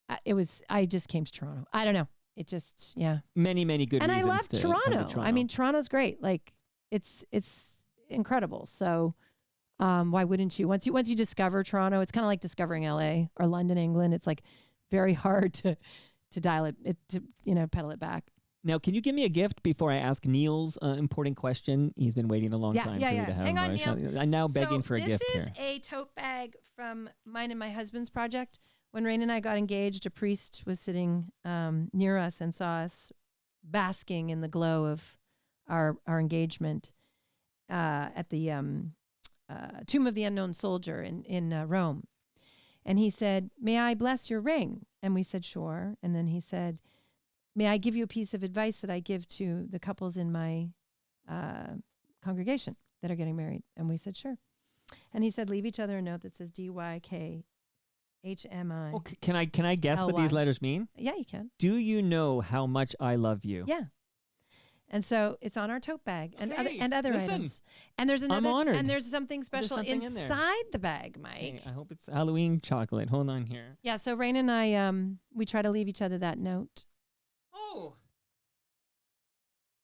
I just came to Toronto. I don't know. It just, Many good and I reasons love to come to Toronto. I mean, Toronto's great. Like it's incredible. So why wouldn't you? Once you discover Toronto, it's kind of like discovering LA or London, England. It's like very hard to dial it to pedal it back. Now, can you give me a gift before I ask Neil's important question? He's been waiting a long time for you to have. Hang on, Neil. I'm now begging for a gift here. here. This is a tote bag from mine and my husband's project. When Rain and I got engaged, a priest was sitting near us and saw us basking in the glow of our engagement at the Tomb of the Unknown Soldier in Rome. And he said, "May I bless your ring?" And we said, "Sure." And then he said, "May I give you a piece of advice that I give to the couples in my congregation that are getting married?" And we said, "Sure." And he said, "Leave each other a note that says DYKHMI." Oh, can I guess what these letters mean? Yeah, you can. Do you know how much I love you? Yeah. And so it's on our tote bag and Okay, other listen. items. And there's another honored. and there's something special something in there. inside the bag, Mike. Hey, I hope it's Halloween chocolate. Hold on here. Yeah, so Rain and I we try to leave each other that note. Oh.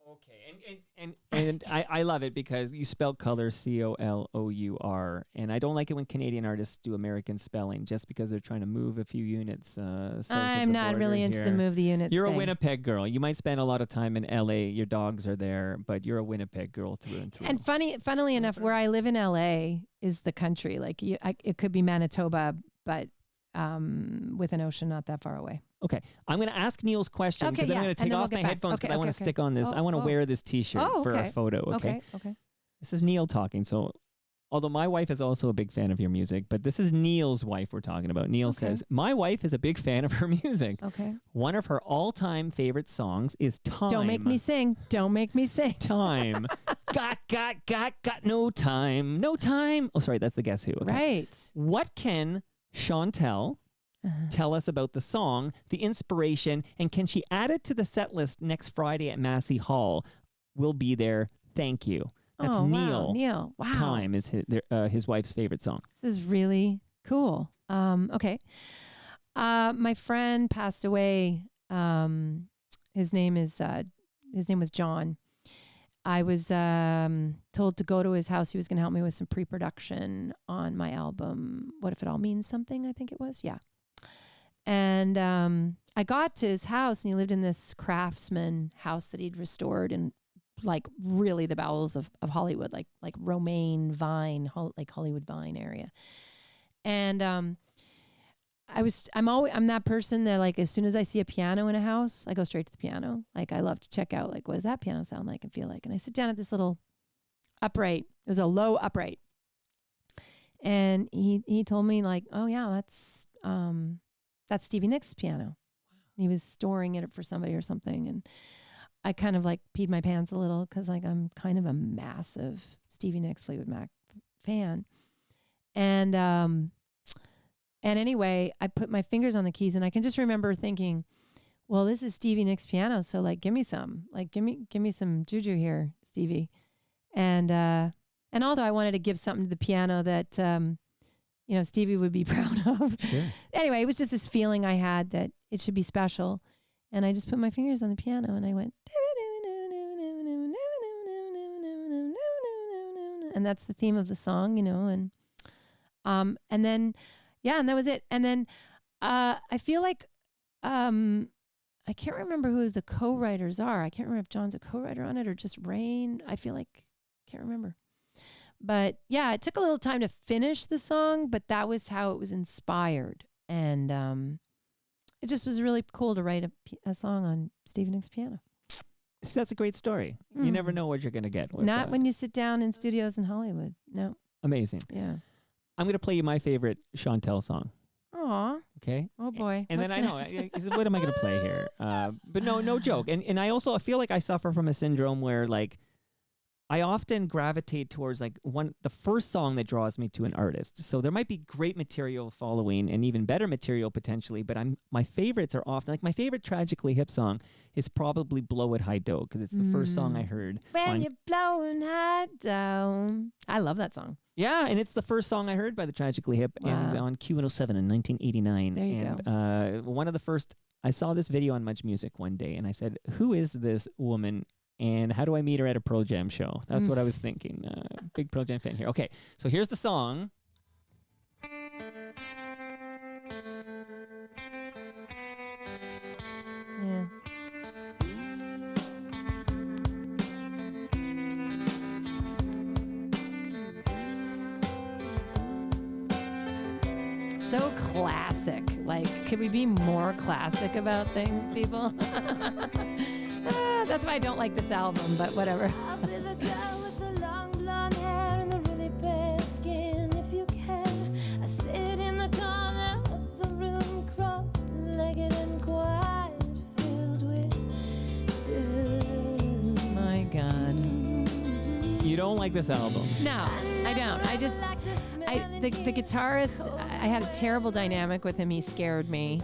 Okay. And I love it because you spell color COLOUR, and I don't like it when Canadian artists do American spelling just because they're trying to move a few units. South I'm of the not border really into the here. move the units. You're a thing. Winnipeg girl. You might spend a lot of time in LA. Your dogs are there, but you're a Winnipeg girl through and through. And funnily enough, where I live in LA is the country. Like it could be Manitoba, but with an ocean not that far away. Okay, I'm going to ask Neil's question because Okay, I'm yeah, going to and take then we'll off get my back. headphones because Okay, I want okay, to stick on this. Oh, I want to oh. wear this T-shirt for our photo. Okay? Okay. This is Neil talking. So, although my wife is also a big fan of your music, but this is Neil's wife we're talking about. Neil says, "My wife is a big fan of her music. Okay. One of her all-time favorite songs is Time." Don't make me sing. Don't make me sing. Time. got no time. No time. Oh, sorry, that's the Guess Who. Okay. Right. What can Chantal tell us about the song, the inspiration, and can she add it to the set list next Friday at Massey Hall? We'll be there. Thank you. That's Neil. Wow. Neil. Wow. Time is his wife's favorite song. This is really cool. Okay. My friend passed away. His name was John. I was told to go to his house. He was going to help me with some pre-production on my album, What If It All Means Something, I think it was. Yeah. And I got to his house, and he lived in this craftsman house that he'd restored in like really the bowels of Hollywood, like Romaine Vine, like Hollywood Vine area. And I'm that person that like as soon as I see a piano in a house, I go straight to the piano. Like I love to check out like what does that piano sound like and feel like. And I sit down at this little upright. It was a low upright. And he told me like, oh yeah, that's Stevie Nicks' piano. He was storing it for somebody or something. And I kind of like peed my pants a little because like I'm kind of a massive Stevie Nicks Fleetwood Mac fan. And anyway, I put my fingers on the keys and I can just remember thinking, well, this is Stevie Nicks' piano, so like give me some. Like give me some juju here, Stevie. And also I wanted to give something to the piano that Stevie would be proud of. Sure. Anyway, it was just this feeling I had that it should be special. And I just put my fingers on the piano and I went, and that's the theme of the song, and then, yeah, and that was it. And then, I feel like, I can't remember who the co-writers are. I can't remember if John's a co-writer on it or just Rain. I feel like, can't remember. But yeah, it took a little time to finish the song, but that was how it was inspired. And, it just was really cool to write a song on Stevie Nicks' piano. So that's a great story. You never know what you're going to get. Not when you sit down in studios in Hollywood. No. Amazing. Yeah. I'm going to play you my favorite Chantal song. Aw. Okay. Oh boy. And then I know, what am I going to play here? But no joke. And I also feel like I suffer from a syndrome where like, I often gravitate towards like the first song that draws me to an artist. So there might be great material following and even better material potentially, but my favorites are often like my favorite Tragically Hip song is probably Blow It High Do because it's the first song I heard. When you're blowing high down. I love that song. Yeah, and it's the first song I heard by the Tragically Hip and on Q107 in 1989. There you go. One of the first, I saw this video on Much Music one day and I said, who is this woman? And how do I meet her at a Pearl Jam show? That's what I was thinking. Big Pearl Jam fan here. Okay, so here's the song. Yeah. So classic. Like, could we be more classic about things, people? That's why I don't like this album, but whatever. I'll be the girl with the long blonde hair and the really pale skin, if you can. I sit in the corner of the room, cross-legged and quiet, filled with doom. My God. You don't like this album? No, I don't. The guitarist, I had a terrible dynamic with him. He scared me.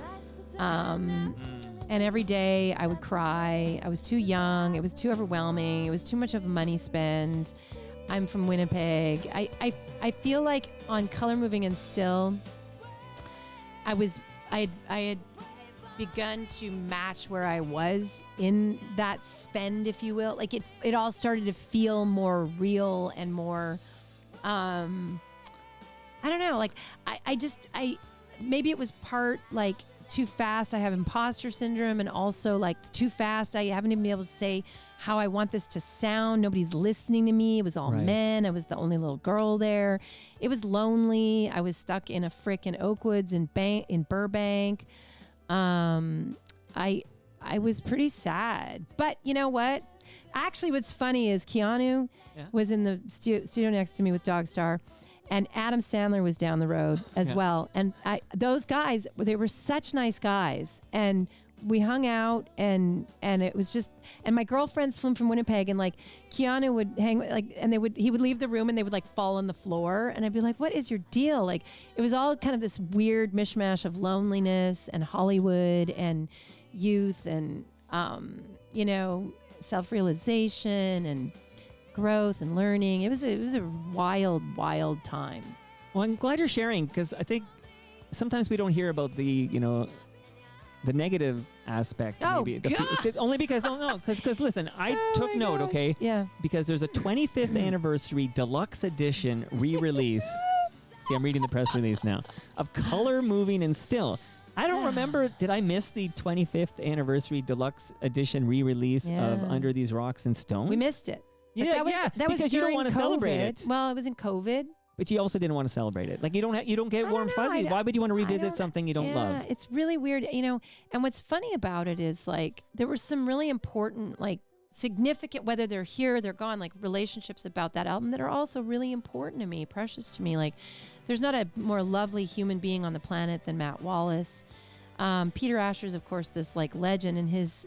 And every day I would cry. I was too young. It was too overwhelming. It was too much of a money spend. I'm from Winnipeg. I feel like on Color Moving and Still, I had begun to match where I was in that spend, if you will. Like it all started to feel more real and more, I don't know. Like I maybe it was part like too fast. I have imposter syndrome, and also like too fast. I haven't even been able to say how I want this to sound. Nobody's listening to me. It was all men. I was the only little girl there. It was lonely. I was stuck in a frickin' Oakwoods in Burbank. I was pretty sad. But you know what? Actually, what's funny is Keanu was in the studio next to me with Dogstar. And Adam Sandler was down the road as well. And those guys, they were such nice guys. And we hung out and it was just, and my girlfriends flew from Winnipeg, and like Keanu would hang, like, and he would leave the room and they would like fall on the floor. And I'd be like, what is your deal? Like, it was all kind of this weird mishmash of loneliness and Hollywood and youth and, self-realization and growth and learning. It was a wild time. Well, I'm glad you're sharing, because I think sometimes we don't hear about the negative aspect. Oh, maybe. God. It's only because because listen, I took note, gosh. okay? Yeah. Because there's a 25th anniversary deluxe edition re-release. See, I'm reading the press release now of Color Moving and Still. I don't remember. Did I miss the 25th anniversary deluxe edition re-release of Under These Rocks and Stones? We missed it. Yeah, that was because you don't want to celebrate it. Well, it was in COVID. But you also didn't want to celebrate it. Like you don't get warm fuzzies. Why would you want to revisit something you don't love? It's really weird, And what's funny about it is like there were some really important like significant, whether they're here, they're gone, like relationships about that album that are also really important to me, precious to me. Like there's not a more lovely human being on the planet than Matt Wallace. Peter Asher's, of course, this like legend, and his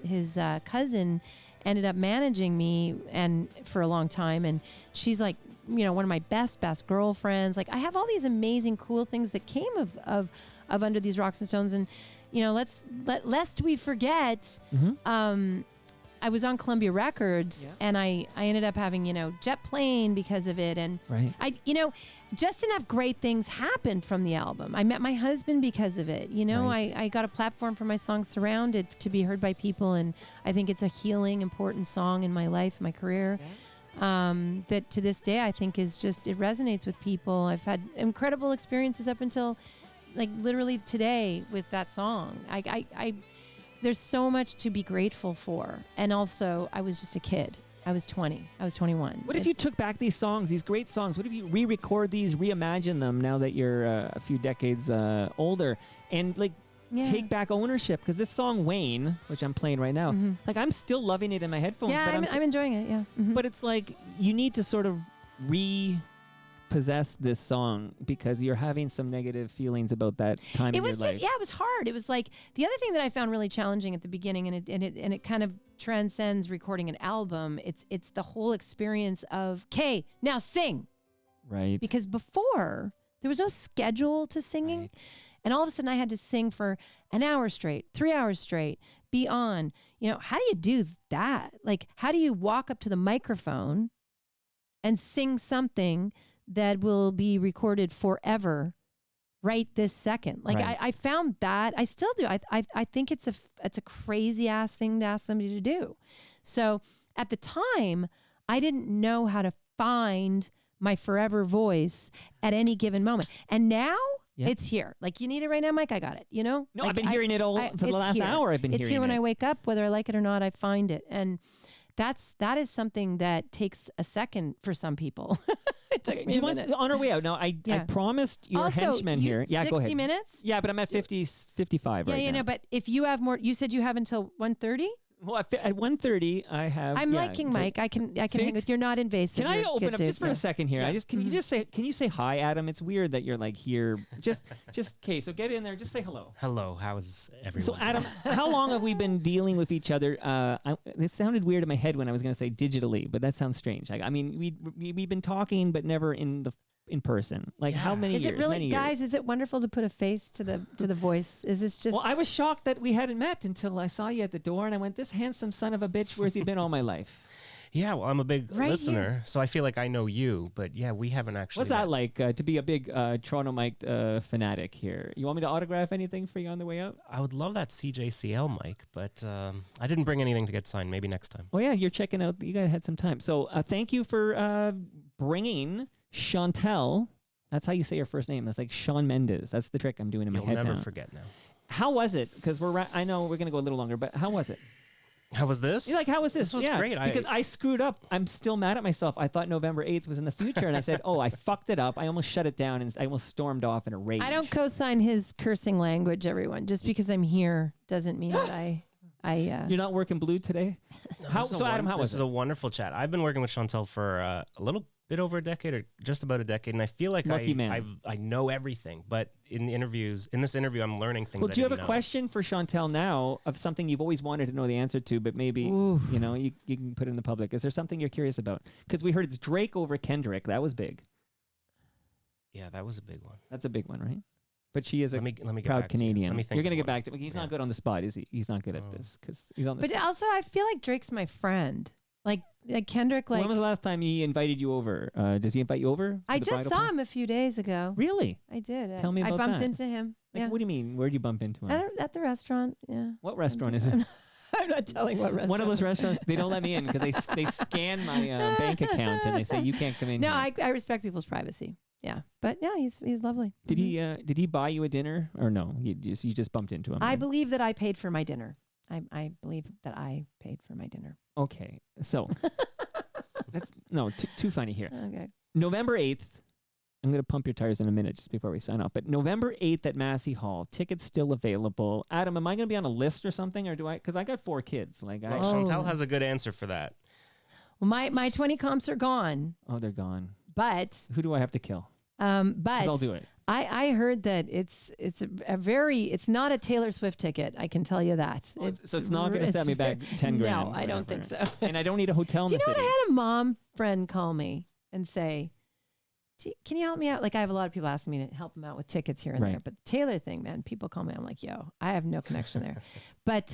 cousin ended up managing me and for a long time. And she's like, one of my best girlfriends. Like I have all these amazing, cool things that came of Under These Rocks and Stones. And, lest we forget, I was on Columbia Records and I ended up having, jet plane because of it. And Right. just enough great things happened from the album. I met my husband because of it. Right. I got a platform for my song Surrounded to be heard by people. And I think it's a healing, important song in my life, my career. That to this day, I think is just, it resonates with people. I've had incredible experiences up until like literally today with that song. There's so much to be grateful for. And also I was just a kid. I was 20. I was 21. What if you took back these songs, these great songs? What if you re-record these, reimagine them now that you're a few decades older, and like take back ownership? Because this song Wayne, which I'm playing right now, like I'm still loving it in my headphones. Yeah, but I'm enjoying it. Yeah. But it's like you need to sort of repossess this song because you're having some negative feelings about that time in your life. It was hard. It was like the other thing that I found really challenging at the beginning, and it kind of transcends recording an album. It's the whole experience of, okay, now sing. Right. Because before there was no schedule to singing. Right. And all of a sudden I had to sing for an hour straight, 3 hours straight, be on. How do you do that? Like, how do you walk up to the microphone and sing something that will be recorded forever right this second? Like, Right. I found that. I still do. I think it's a crazy ass thing to ask somebody to do. So at the time, I didn't know how to find my forever voice at any given moment. And now it's here. Like, you need it right now, Mike? I got it. No, Like, I've been hearing it all for the last hour. I've been hearing it. It's here when I wake up, whether I like it or not, I find it. And that is something that takes a second for some people. It took me Do you a want minute. on our way out? Now, I promised your Also, henchman here. Yeah, go ahead. 60 minutes? Yeah, but I'm at 55 right now. But if you have more, you said you have until 1:30? Well, at 1:30, I have. I'm liking Mike. I can hang with. You're not invasive. Can I You're open good up to- just for a second here? Yeah. Can you say hi, Adam? It's weird that you're like here. Just okay. So get in there. Just say hello. Hello, how's everyone? So Adam, how long have we been dealing with each other? It sounded weird in my head when I was going to say digitally, but that sounds strange. I mean, we've been talking, but never in person. Like how many Is years? it really, Many guys? years. Is it wonderful to put a face to the voice? Is this just? Well, I was shocked that we hadn't met until I saw you at the door, and I went, "This handsome son of a bitch, where's he been all my life?" Yeah, well, I'm a big Right listener, here. so I feel like I know you, but yeah, we haven't actually. What's that like to be a big Toronto Mike fanatic here? You want me to autograph anything for you on the way out? I would love that CJCL mic, but I didn't bring anything to get signed. Maybe next time. Oh yeah, you're checking out. You guys had some time. So thank you for bringing Chantal. That's how you say her first name. That's like Shawn Mendes. That's the trick I'm doing in my You'll head never now. forget now. How was it? Because I know we're gonna go a little longer, but how was it? How was this? You're like, how was this? This was Yeah, great. Because I screwed up. I'm still mad at myself. I thought November 8th was in the future, and I said, oh, I fucked it up. I almost shut it down, and I almost stormed off in a rage. I don't co-sign his cursing language. Everyone, just because I'm here doesn't mean that I. You're not working blue today? Adam, how was This is it? a wonderful chat. I've been working with Chantal for a little bit over a decade, or just about a decade, and I feel like Lucky man. I know everything. But in this interview, I'm learning things. Well, I do you have a didn't know. question for Chantal now of something you've always wanted to know the answer to, but maybe you can put it in the public? Is there something you're curious about? Because we heard it's Drake over Kendrick. That was big. Yeah, that was a big one. That's a big one, right? But she is a Let me get proud back to you. Canadian. Let me think You're going to of get one. back to him. He's Yeah. not good on the spot, is he? He's not good at this because he's on the But spot. also, I feel like Drake's my friend. Like Kendrick. Like When was the last time he invited you over? Does he invite you over? I just saw him a few days ago. Really? I did. Tell me I about bumped that. into him. Like, Yeah. what do you mean? Where'd you bump into him? At the restaurant. Yeah. What restaurant is it? I'm not telling what restaurant. One of those restaurants. They don't let me in because they scan my bank account and they say you can't come in. No, here. I respect people's privacy. Yeah, but yeah, he's lovely. Did he buy you a dinner or no? You just bumped into him. I right? believe that I paid for my dinner. I believe that I paid for my dinner. Okay, so that's too funny here. Okay. November 8th, I'm going to pump your tires in a minute just before we sign off. But November 8th at Massey Hall, tickets still available. Adam, am I going to be on a list or something, or do I? Because I got 4 kids. Like, Well, Chantal has a good answer for that. Well, my 20 comps are gone, oh, they're gone. but Who do I have to kill? 'Cause but I'll do it. I heard that it's not a Taylor Swift ticket. I can tell you that. So it's not going to set me back 10 grand. No, I don't think so. And I don't need a hotel in Do the you know city. what? I had a mom friend call me and say, can you help me out? Like, I have a lot of people asking me to help them out with tickets here and Right. there. But the Taylor thing, man, people call me. I'm like, yo, I have no connection there. But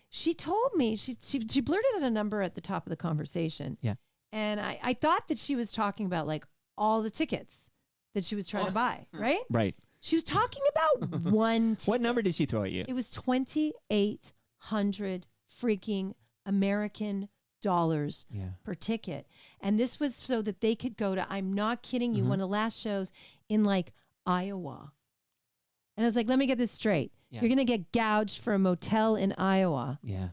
she told me, she blurted out a number at the top of the conversation. Yeah. And I thought that she was talking about like all the tickets that she was trying to buy, right? Right. She was talking about one ticket. What number did she throw at you? It was 2,800 freaking American dollars Yeah. per ticket. And this was so that they could go to, I'm not kidding you, Mhm. one of the last shows in like Iowa. And I was like, let me get this straight. Yeah. You're going to get gouged for a motel in Iowa, Yeah.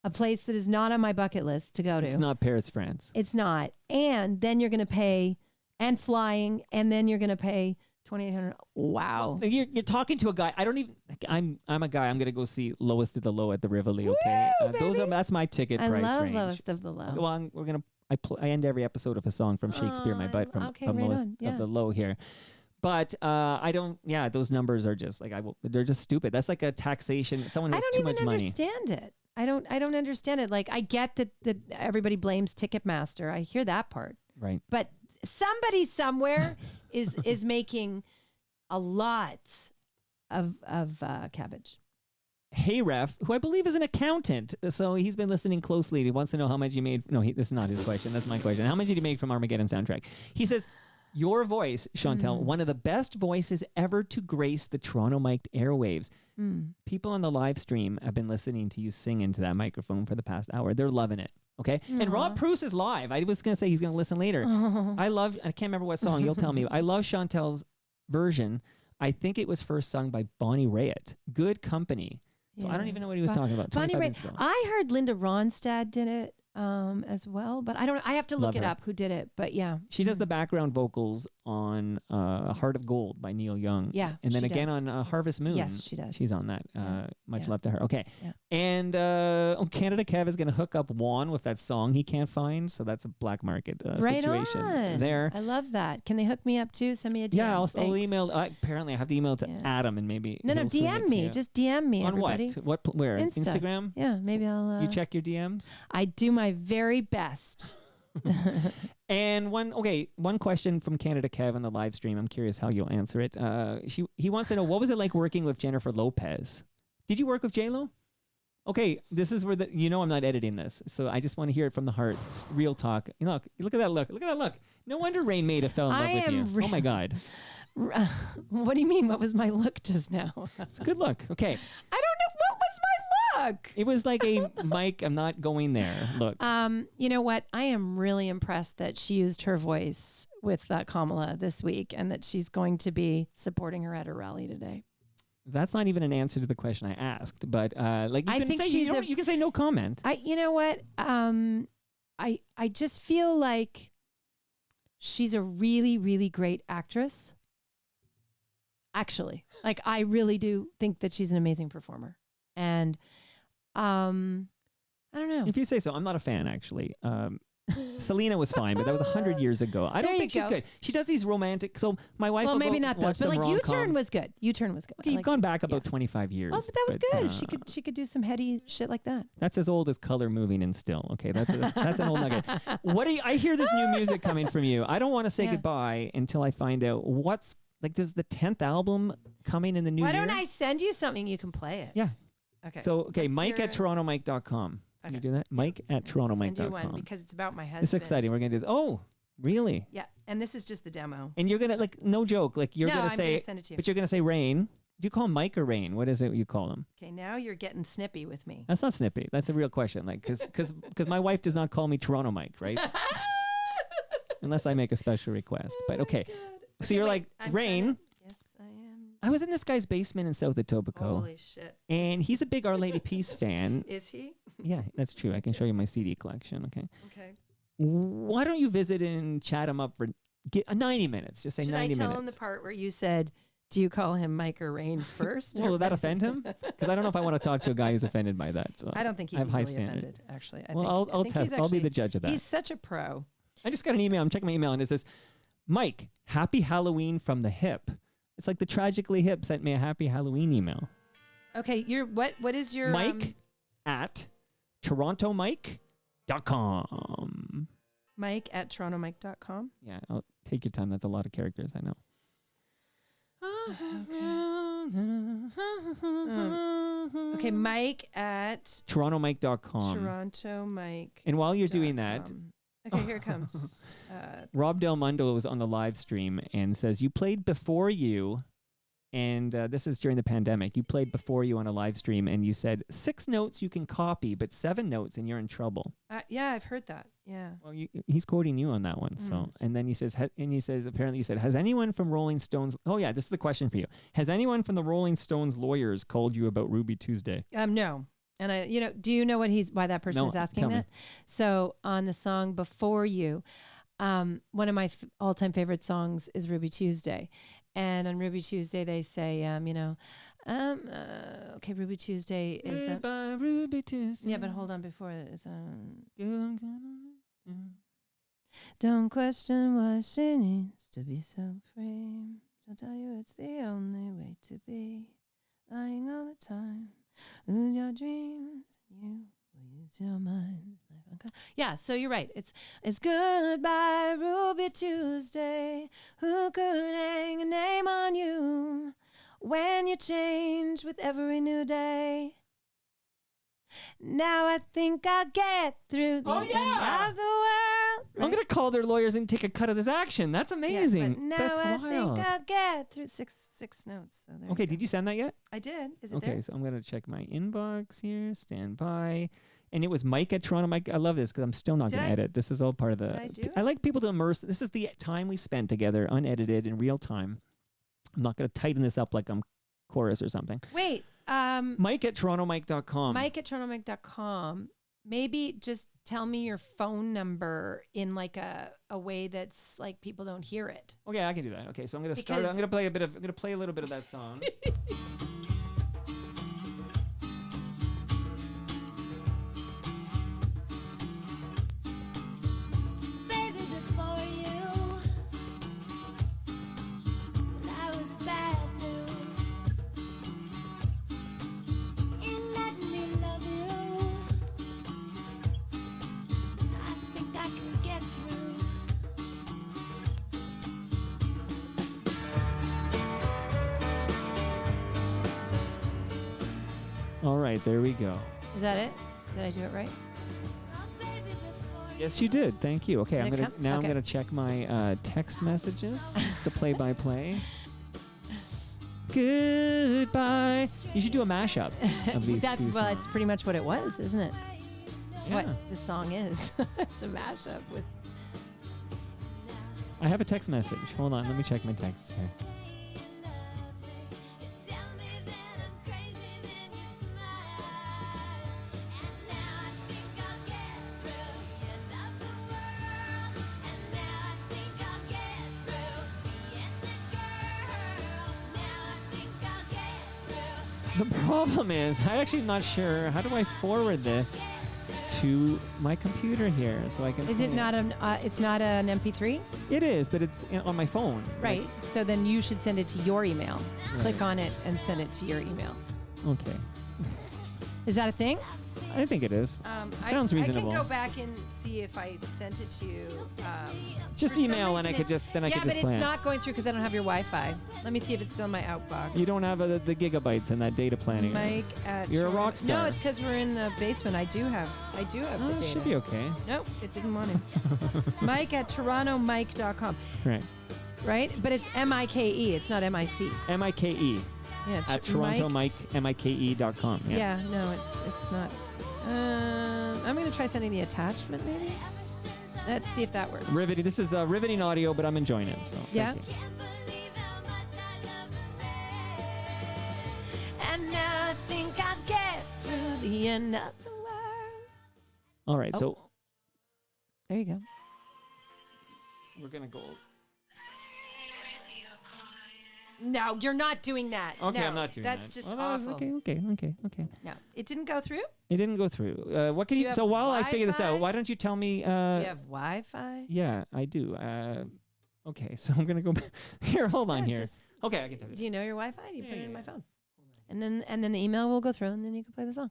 a place that is not on my bucket list to go to. It's not Paris, France. It's not. And then you're going to pay, and flying, and then you're going to pay 2,800. Wow. You're talking to a guy. I don't even. I'm a guy. I'm gonna go see Lowest of the Low at the Rivoli. Okay, Woo, that's my ticket I price love range. Lowest of the Low. Well, we're gonna. I end every episode of a song from Shakespeare, my butt from okay, right Lowest on, yeah. of the Low here. But I don't. Yeah, those numbers are just like they're just stupid. That's like a taxation. Someone I has don't too even much money. understand it. I don't understand it. Like, I get that everybody blames Ticketmaster. I hear that part. Right. But somebody somewhere is making a lot of cabbage. Hey Ref, who I believe is an accountant, so he's been listening closely. He wants to know how much you made. No, this is not his question. That's my question. How much did you make from Armageddon soundtrack? He says, your voice, Chantal, one of the best voices ever to grace the Toronto mic'd airwaves. People on the live stream have been listening to you sing into that microphone for the past hour. They're loving it. Okay. And Rob Bruce is live. I was going to say he's going to listen later. I can't remember what song. You'll tell me. I love Chantal's version. I think it was first sung by Bonnie Raitt. Good Company. So I don't even know what he was talking about. Bonnie 25 Raitt. minutes ago. I heard Linda Ronstadt did it as well, but I don't. I have to look Love it her. up who did it. But yeah, She does the background vocals on Heart of Gold by Neil Young. Yeah, And then she again does. on Harvest Moon. Yes, she does. She's on that. Much Yeah. love to her. Okay. Yeah. And Canada Kev is going to hook up Juan with that song he can't find. So that's a black market right situation on. there. I love that. Can they hook me up too? Send me a DM. Yeah, I'll Thanks. email. Apparently, I have to email to Yeah. Adam and maybe. No, he'll sing it DM to me. you. Just DM me. On everybody. what? Where? Insta. Instagram? Yeah, maybe I'll. You check your DMs? I do my very best. And one question from Canada Kev on the live stream. I'm curious how you'll answer it. He wants to know, what was it like working with Jennifer Lopez? Did you work with J-Lo? Okay, this is where I'm not editing this, so I just want to hear it from the heart. Real talk. Look at that look. Look at that look. No wonder Rain Maida fell in love with you. Oh my God. What do you mean? What was my look just now? It's a good look. Okay. I don't know. What was my look? It was like a Mike, I'm not going there look. You know what? I am really impressed that she used her voice with Kamala this week, and that she's going to be supporting her at her rally today. That's not even an answer to the question I asked, but like you I can think say you can say no comment. You know what? I just feel like she's a really, really great actress. Actually, like, I really do think that she's an amazing performer. And I don't know. If you say so, I'm not a fan actually. Selena was fine, but that was 100 years ago. I don't There think you she's go. good. She does these romantic. So my wife. Well, will maybe go not watch those, but some like rom-com. U-Turn was good. U-Turn was good. Okay, I you've liked gone it. back about Yeah. 25 years. Oh, but that was but, good. She could do some heady shit like that. That's as old as Color Moving and Still. Okay, that's an old nugget. I hear this new music coming from you. I don't want to say Yeah. goodbye until I find out what's like. There's the 10th album coming in the new Why year. don't I send you something you can play it? Yeah. Okay. So What's Mike your- at torontomike.com. Can you Okay. do that? Mike at Send you one torontomike.com. because it's about my husband. It's exciting. We're gonna do this. Oh, really? Yeah, and this is just the demo. And you're gonna no joke, you're No, gonna I'm say, gonna send it to you. but you're gonna say Rain. Do you call him Mike or Rain? What is it you call him? Okay, now you're getting snippy with me. That's not snippy. That's a real question. Because my wife does not call me Toronto Mike, right? Unless I make a special request. But okay. So you're like, Rain. Yes, I am. I was in this guy's basement in South Etobicoke, Holy shit. and he's a big Our Lady Peace fan. Is he? Yeah, that's true. I can show you my CD collection. Okay. Okay. Why don't you visit and chat him up for Get 90 minutes. Just say Should 90 I tell minutes. him the part where you said, "Do you call him Mike or Rain first?" Will that offend him? Because I don't know if I want to talk to a guy who's offended by that. So I don't think he's I have high easily standard. offended. Actually, I Well, think, I'll I think test. he's I'll be actually- the judge of that. He's such a pro. I just got an email. I'm checking my email, and it says, "Mike, happy Halloween from the hip." It's like the Tragically Hip sent me a happy Halloween email. Okay, what is your Mike at torontomike.com. Mike at torontomike.com? Yeah, I'll take your time. That's a lot of characters, I know. Okay, Mike at torontomike.com. torontomike. And while you're doing that, Okay, here it comes. Rob Del Mundo was on the live stream and says, you played Before You, and this is during the pandemic. You played Before You on a live stream, and you said 6 notes you can copy, but 7 notes and you're in trouble. Yeah, I've heard that. Yeah. Well, he's quoting you on that one. So, and then he says, apparently you said, has anyone from Rolling Stones? Oh yeah, this is the question for you. Has anyone from the Rolling Stones lawyers called you about Ruby Tuesday? No. And do you know why that person is asking that? So on the song Before You, one of my all-time favorite songs is Ruby Tuesday. And on Ruby Tuesday, they say, okay, Ruby Tuesday is... Goodbye, Ruby Tuesday. Yeah, but hold on before it is... Don't question why she needs to be so free. She'll tell you it's the only way to be. Lying all the time. Lose your dreams. You will use your mind. Yeah, so you're right. It's goodbye, Ruby Tuesday. Who could hang a name on you when you change with every new day? Now I think I'll get through the end of the world. I'm going to call their lawyers and take a cut of this action. That's amazing. Yeah, but now That's I wild. think I'll get through six notes. So Okay, did you send that yet? I did. Is it Okay, there? so I'm going to check my inbox here. Stand by. And it was Mike at Toronto Mike. I love this because I'm still not going to edit. This is all part of the... I do? I like people to immerse. This is the time we spent together, unedited, in real time. I'm not going to tighten this up like I'm chorus or something. Wait. Mike at torontomike.com. Mike at torontomike.com. Maybe just tell me your phone number in like a way that's like people don't hear it. Okay, I can do that. Okay, so I'm going to start. I'm going to play a little bit of that song. Baby, before you, I was bad news. In letting me love you, I think I can get through. All right, there we go. Is that it? Did I do it right? Oh, baby, before Yes, you did. Thank you. Okay, Did it come? I'm Okay. gonna check my text messages, the play-by-play. Goodbye. You should do a mashup of these two songs. It's pretty much what it was, isn't it? It's Yeah. what the song is. It's a mashup with. I have a text message. Hold on, let me check my texts here. The problem is, I'm actually not sure. How do I forward this to my computer here so I can? Is it play not an? It's not an MP3, It is, but it's on my phone. right? So then you should send it to your email. Right. Click on it and send it to your email. Okay, Is that a thing? I think it is. Sounds reasonable. I can go back and see if I sent it to you. Just for some email and I reason could just then I yeah, could just but play it's it. not going through because I don't have your Wi-Fi. Let me see if it's still in my outbox. You don't have the gigabytes in that data planning. Mike at. You're a Toronto- rock star. No, it's because we're in the basement. I do have Oh, the it data. should be okay. Nope, it didn't want it. Mike at torontomike.com, Right. right? But it's M-I-K-E. It's not M-I-C. MIKE Yeah, at Mike. torontomike.com. Yeah, no, it's not. I'm going to try sending the attachment, maybe. Let's see if that works. Riveting. This is riveting audio, but I'm enjoying it. So thank Yeah? you. And now I think I'll get through The end of the world. All right, Oh. so There you go. we're gonna go No, you're not doing that. Okay, no, I'm not doing that's that. just Well, that was- awful. Okay. No, it didn't go through. It didn't go through. What can Do you? you So have while I figure this out, Wi-Fi? why don't you tell me? Do you have Wi-Fi? Yeah, I do. Okay, so I'm gonna go back. Here, hold on Yeah, here. just- Okay, I can tell you. Do you know your Wi-Fi? You put it in yeah, my yeah. phone, and then the email will go through, and then you can play the song.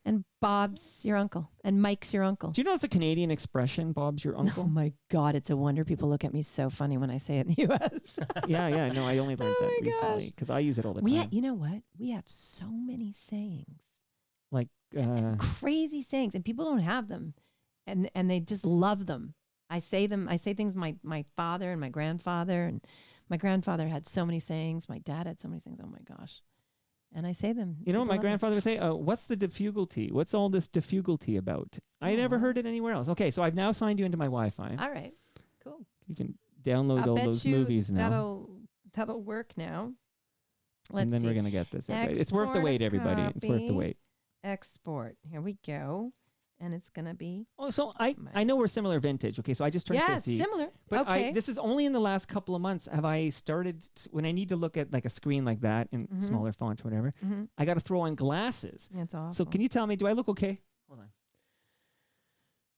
And Bob's your uncle, and Mike's your uncle. Do you know it's a Canadian expression? Bob's your Oh uncle. my God, it's a wonder people look at me so funny when I say it in the U.S. yeah. No, I only learned Oh that my recently gosh. because I use it all the We, time. you know what? We have so many sayings, Like, crazy sayings, and people don't have them, and they just love them. I say them. I say things. My father and my grandfather, and my grandfather had so many sayings. My dad had so many sayings. Oh my gosh, and I say them. you know, People what my love them. grandfather would say, "What's the difficulty? What's all this difficulty about?" I never Aw. heard it anywhere else. Okay, so I've now signed you into my Wi-Fi. All right, cool. You can download I'll all bet those you movies now, that'll work now. Let's and then see. we're gonna get this. Everybody. It's worth the Export a wait, everybody. It's worth the copy. wait. Export. Here we go, and it's gonna be Oh, so I know we're similar vintage. Okay, so I just turned 50. similar. But okay. this is only in the last couple of months have I started when I need to look at like a screen like that in Mhm. smaller font or whatever. Mhm. I got to throw on glasses. That's awesome. So can you tell me, do I look okay? Hold on.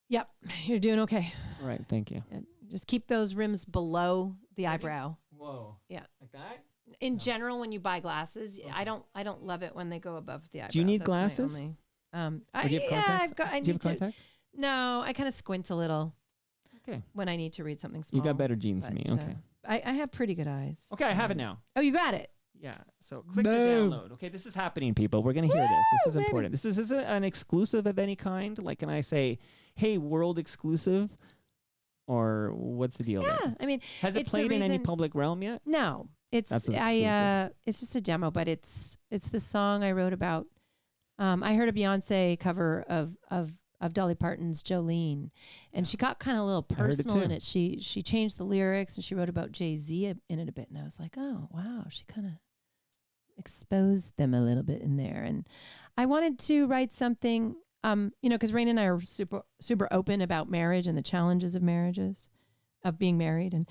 Yep, you're doing okay. All right, thank you. Yeah, just keep those rims below the eyebrow. Whoa. Yeah. Like that? In general, when you buy glasses, I don't love it when they go above the eyebrow. Do you need That's my glasses? only- Or do you have contacts? I've got. I do you need have to. contact? No, I kind of squint a little. Okay. When I need to read something small. You got better genes than me. but, Okay. I have pretty good eyes. Okay, I have it now. Oh, you got it. Yeah. So click to Boom. download. Okay, this is happening, people. We're gonna hear this. This is Woo, baby. important. This is an exclusive of any kind. Like, can I say, "Hey, world exclusive," or what's the deal? there? Yeah, I mean, Has it it's the played in any reason- public realm yet? no, it's That's an it's just a demo, but it's the song I wrote about. I heard a Beyonce cover of Dolly Parton's Jolene, and she got kind of a little I heard it personal in too. it. She changed the lyrics and she wrote about Jay-Z in it a bit, and I was like, oh wow, she kind of exposed them a little bit in there. And I wanted to write something, because Rain and I are super open about marriage and the challenges of marriages, of being married, and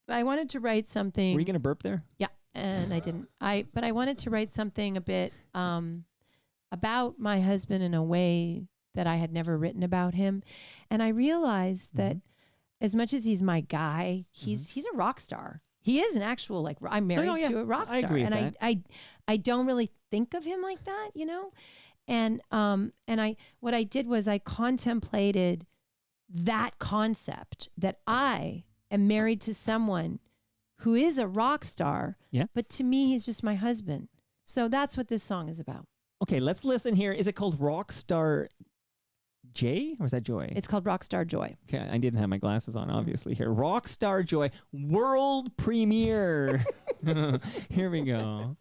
I wanted to write something. Were you gonna burp there? Yeah, and I didn't. But I wanted to write something a bit about my husband in a way that I had never written about him, and I realized that as much as he's my guy, he's a rock star. He is an actual I'm married yeah. to a rock star, I agree with and that. I don't really think of him like that, And what I did was I contemplated that concept that I am married to someone who is a rock star, Yeah. but to me he's just my husband. So that's what this song is about. Okay, let's listen here. Is it called Rockstar J or is that Joy? It's called Rockstar Joy. Okay, I didn't have my glasses on, obviously, here. Rockstar Joy, world premiere. Here we go.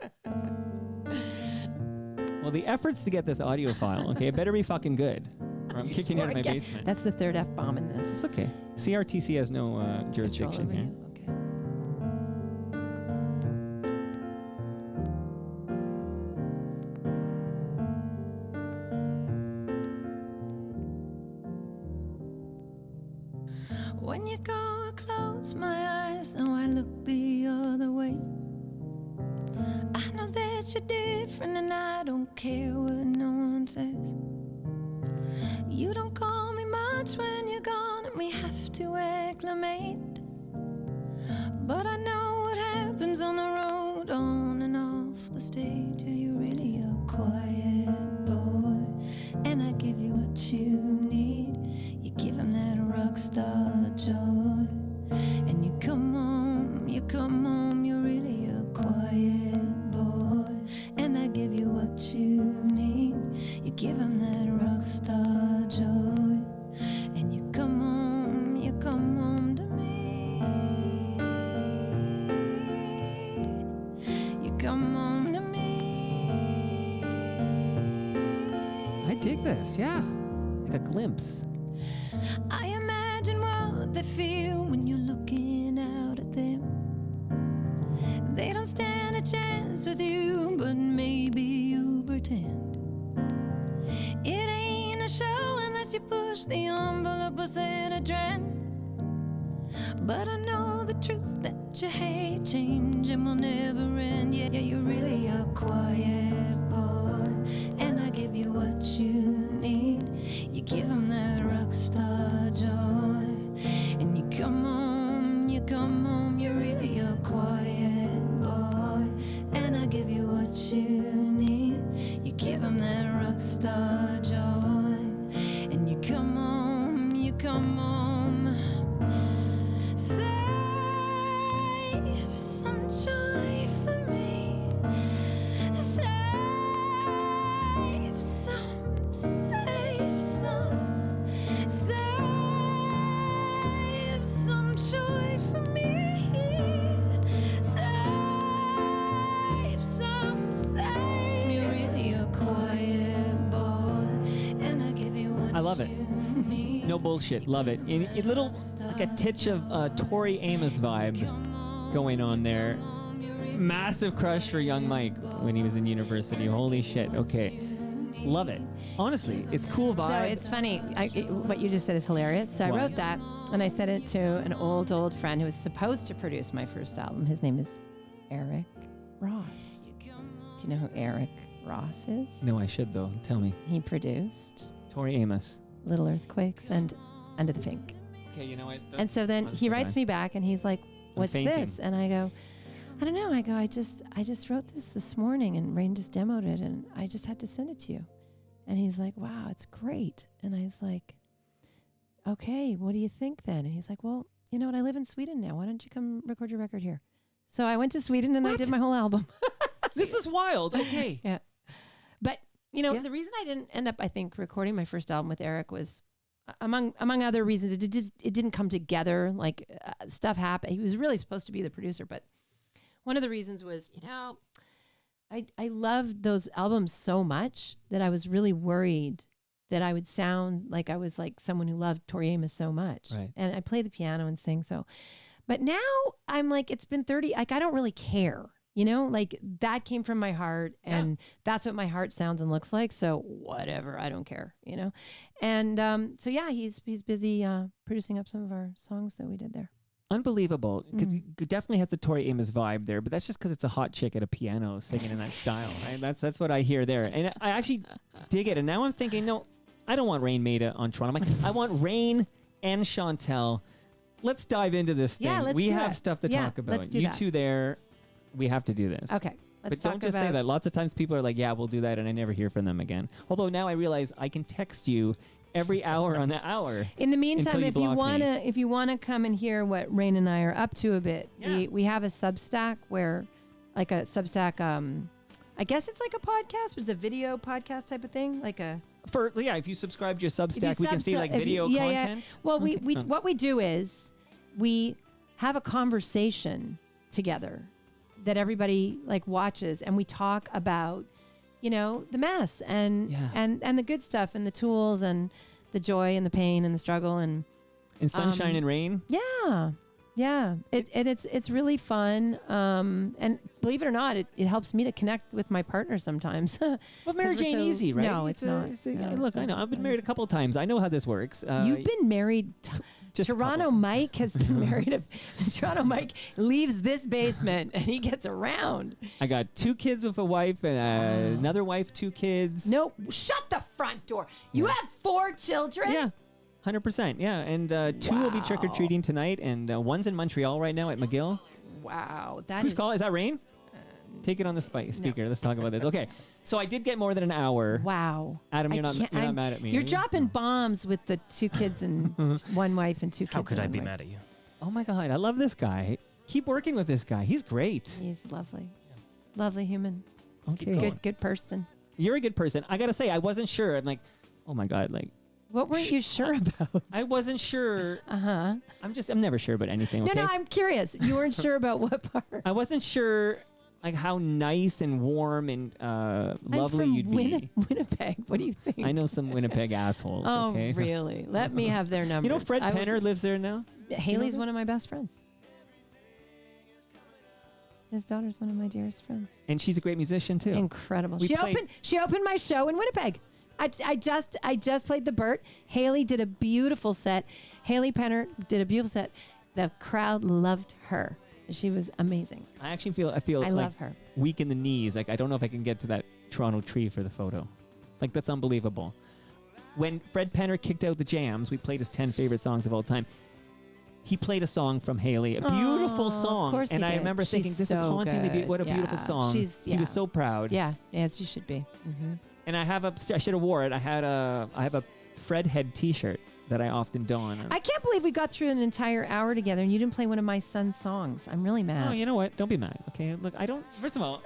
Well, the efforts to get this audio file, okay, it better be fucking good. Or I'm kicking you out of my Yeah, basement. That's the third F-bomb in this. It's okay. CRTC has no Control jurisdiction over here. you. Okay. When you go, I close my eyes, now I look the other way. I know that you're different and I don't care what no one says. You don't call me much when you're gone and we have to acclimate. But I know what happens on the road, on and off the stage. Yeah, you're really a quiet boy, and I give you what you need. You give him that rock star joy, and you come home, you're really a quiet boy, and I give you what you need. You give him that rock star joy, and you come home to me. You come home to me. I dig this, yeah. Like a glimpse. I imagine what they feel when you're looking out at them. They don't stand a chance with you, but maybe you pretend. It ain't a show unless you push the envelope or set a trend. But I know the truth that you hate change engine will never end. Yeah, you're really a quiet boy, and I give you what you need. You give him that rock star joy, and you come home, you're really a quiet boy, and I give you what you need. You give him that rock star joy, and you come home, save some joy for me, save some joy for me, save. You're really a quiet boy, and I give you what I love it. you need. No bullshit. Love it. A little, like a titch of Tori Amos vibe going on there. Massive crush for young Mike when he was in university. Holy shit. Okay. Love it. Honestly, it's cool vibe. So it's funny. What you just said is hilarious. So I What? wrote that and I sent it to an old friend who was supposed to produce my first album. His name is Eric Ross. Do you know who Eric Ross is? No, I should though. Tell me. He produced Tori Amos. Little Earthquakes and Under the Pink. Okay, you know what? And so then he writes me back and he's like, what's fainting. this? And I go, I don't know. I go, I just wrote this morning and Rain just demoed it and I just had to send it to you. And he's like, wow, it's great. And I was like, okay, what do you think then? And he's like, well, you know what? I live in Sweden now. Why don't you come record your record here? So I went to Sweden and I did my whole album. This is wild. Okay. Yeah. But, you know, Yeah. the reason I didn't end up, I think, recording my first album with Eric was, among other reasons, it didn't come together. Like, stuff happened. He was really supposed to be the producer, but one of the reasons was, you know, I loved those albums so much that I was really worried that I would sound like I was like someone who loved Tori Amos so much. Right. And I play the piano and sing. So, but now I'm like, it's been 30, like, I don't really care, you know, like that came from my heart and that's what my heart sounds and looks like. So whatever, I don't care, you know? And, so yeah, he's busy, producing up some of our songs that we did there. Unbelievable. Because he definitely has the Tori Amos vibe there, but that's just because it's a hot chick at a piano singing in that style. Right? That's what I hear there. And I actually dig it. And now I'm thinking, no, I don't want Rain Maida on Toronto. I'm like, I want Rain and Chantal. Let's dive into this thing. Yeah, let's we do have it. stuff to Yeah, talk about. let's do you that. two there, we have to do this. Okay. Let's But talk don't just about say that. Lots of times people are like, yeah, we'll do that, and I never hear from them again. Although now I realize I can text you every hour on the hour. In the meantime, you if you block me. wanna come and hear what Rain and I are up to a bit, Yeah. we have a Substack where, like a Substack, I guess it's like a podcast, but it's a video podcast type of thing, like a. If you subscribe to your Substack, we can see like if you- video yeah, yeah. content. Well, Okay. we what we do is we have a conversation together that everybody like watches, and we talk about, you know, the mess and Yeah. and the good stuff and the tools and the joy and the pain and the struggle and And sunshine and rain. yeah. It's really fun. And believe it or not, it helps me to connect with my partner sometimes. But Mary 'Cause we're Jane so- easy, right? No, it's not. No, Look, it's I know. not. I've been It's married a not. couple of times. I know how this works. You've been married. just a Toronto couple. Mike has been married. Toronto Mike leaves this basement and he gets around. I got 2 kids with a wife and another wife, 2 kids. No, shut the front door. You have 4 children? Yeah. 100%. Yeah. And 2 will be trick or treating tonight, and one's in Montreal right now at McGill. Wow. That Who's is calling? Is that Rain? Take it on the speaker. Let's talk about this. Okay. So I did get more than an hour. Wow. Adam, you're not can't- mad at me. You're are you? dropping bombs with the 2 kids and 1 wife and 2 kids. How could and I one be wife. mad at you? Oh my God. I love this guy. Keep working with this guy. He's great. He's lovely. Lovely human. Okay. keep going. Good person. You're a good person. I got to say, I wasn't sure. I'm like, oh my God. Like, What weren't you sure about? I wasn't sure. Uh-huh. I'm never sure about anything. Okay. No, I'm curious. You weren't sure about what part. I wasn't sure like how nice and warm and lovely I'm you'd from be. Winnipeg. What do you think? I know some Winnipeg assholes. Oh, Okay. really? Let me have their numbers. You know Fred I will Penner do- lives there now? Haley's that? one of my best friends. His daughter's one of my dearest friends. And she's a great musician too. Incredible. We played- She opened my show in Winnipeg. I just played the Burt. Haley did a beautiful set. Haley Penner did a beautiful set. The crowd loved her. she was amazing. I feel I like love her. weak in the knees. Like I don't know if I can get to that Toronto tree for the photo. Like that's unbelievable. When Fred Penner kicked out the Jams, we played his 10 favorite songs of all time. He played a song from Haley, a beautiful song, of course and he I did. remember She's thinking, "This is so hauntingly good. beautiful. What a beautiful Yeah. song." He was so proud. Yeah, yes, you should be. And I should have wore it. I have a Fred Head T-shirt that I often don. I can't believe we got through an entire hour together and you didn't play one of my son's songs. I'm really mad. Oh, you know what? Don't be mad. Okay, look, I don't. First of all,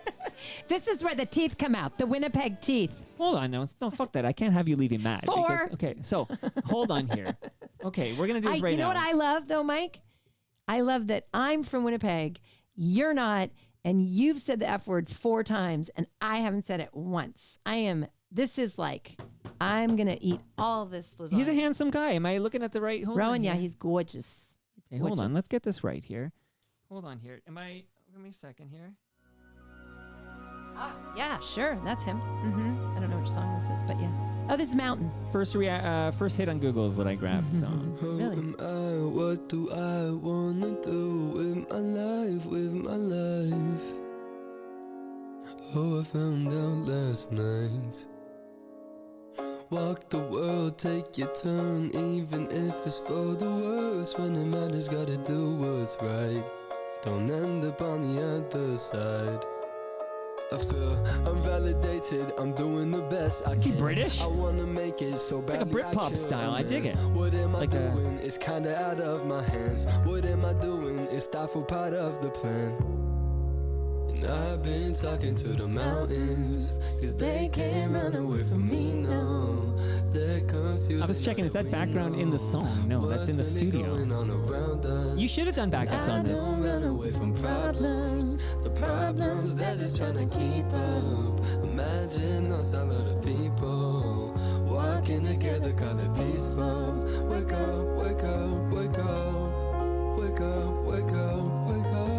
This is where the teeth come out, the Winnipeg teeth. hold on. No, fuck that. I can't have you leaving mad. Four. Because, okay, so hold on here. Okay, we're gonna do this right You know now. what I love though, Mike? I love that I'm from Winnipeg, you're not, and you've said the F word 4 times, and I haven't said it once. This is like, I'm going to eat all this lasagna. He's a handsome guy. Am I looking at the right? Hold on Rowan, yeah, here. he's gorgeous. Okay, hold on. gorgeous. Let's get this right here. Hold on here. Give me a second here. Yeah, sure, that's him. I don't know which song this is, but yeah. Oh, this is Mountain. First hit on Google is what I grabbed. So Really? Who am I? What do I wanna do with my life, with my life? Oh, I found out last night. Walk the world, take your turn, even if it's for the worse. When it matters, gotta do what's right. Don't end up on the other side. I feel unvalidated, I'm doing the best I can. Is he British? I wanna make it so like a badly Britpop I can. style. I dig it. What am I Like a- doing? It's kinda out of my hands. What am I doing? It's thoughtful part of the plan. And I've been talking to the mountains, cause they can't run away from me, no. They're confused. I was checking, is that background in the song? No, that's in the studio. You should have done backups on this. Don't run away from problems. The problems, they're just trying to keep up. Imagine us, all of the people walking together, call it peaceful. Wake up, wake up, wake up. Wake up, wake up, wake up.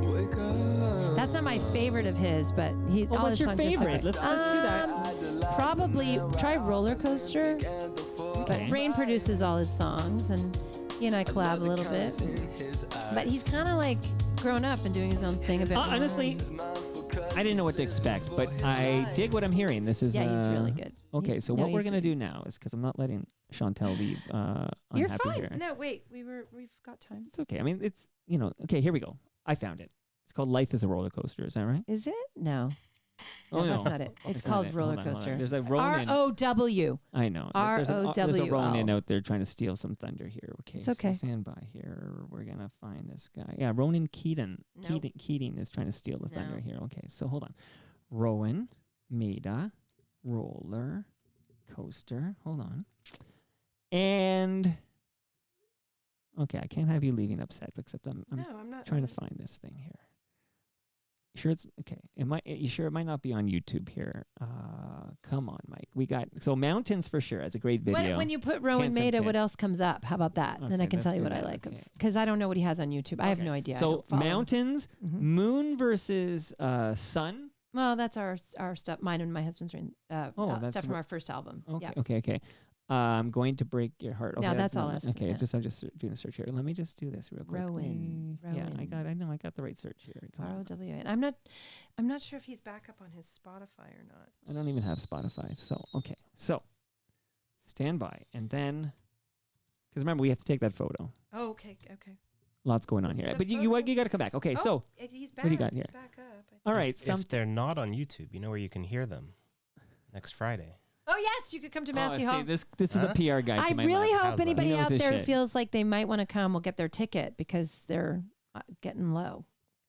Wake up. That's not my favorite of his, but all Well, what's his your songs are favorite? so good. Let's do that. Probably try Roller Coaster. Okay. But Rain produces all his songs, and he and I collab a little bit. But he's kind of like grown up and doing his own thing a bit. more. Honestly, I didn't know what to expect, but I dig what I'm hearing. This is Yeah, he's really good. Okay, He's- so no, what we're he's- gonna do now is because I'm not letting Chantal leave. You're unhappy fine. Here. No, wait, we've got time. It's okay. I mean, it's okay. Here we go. I found it. It's called "Life Is a Roller Coaster." Is that right? Is it? No. Oh, No, no. that's not it. It's It's not called it. Roller Hold on, hold on. Coaster. There's a Ronin. R-O-W. I know. There's a R-O-W-O. Ronin out there trying to steal some thunder here. Okay, It's okay. So stand by here. We're gonna find this guy. Yeah, Ronan Keating. Nope. Keating is trying to steal the thunder No. here. Okay, so hold on. Rowan, Maida, Roller Coaster. Hold on. And okay, I can't have you leaving upset, except I'm not trying to find this thing here. You sure it's okay? You sure it might not be on YouTube here? Come on, Mike. We got Mountains for sure. It's a great video. When you put Rowan Handsome Maida, kid. what else comes up? How about that? Then I Okay, can tell let's you do what I that. like Okay. because I don't know what he has on YouTube. I have Okay. no idea. I So don't follow him. Mountains, Mhm. Moon versus Sun. Well, that's our stuff. Mine and my husband's written, that's stuff from wh- our first album. Okay, Yeah. okay. I'm going to break your heart. Okay, No, that's all not us, mine. Okay, yeah. I'm just doing a search here. Let me just do this real quick. Rowan, Yeah, Rowan. I got the right search here. Come on. R-O-W-A. And I'm not sure if he's back up on his Spotify or not. I don't even have Spotify. So stand by, and then because remember we have to take that photo. Oh, okay. Lots going on here, The but you photo? got to come back. Okay, so He's back. what do you got here? He's back up. all right, If they're not on YouTube, you know where you can hear them next Friday. Oh yes, you could come to Oh, Massey see, Hall. this is a Huh? PR guy. I to my really left. hope How's that? anybody He knows out his there shit. feels like they might want to come will get their ticket because they're getting low.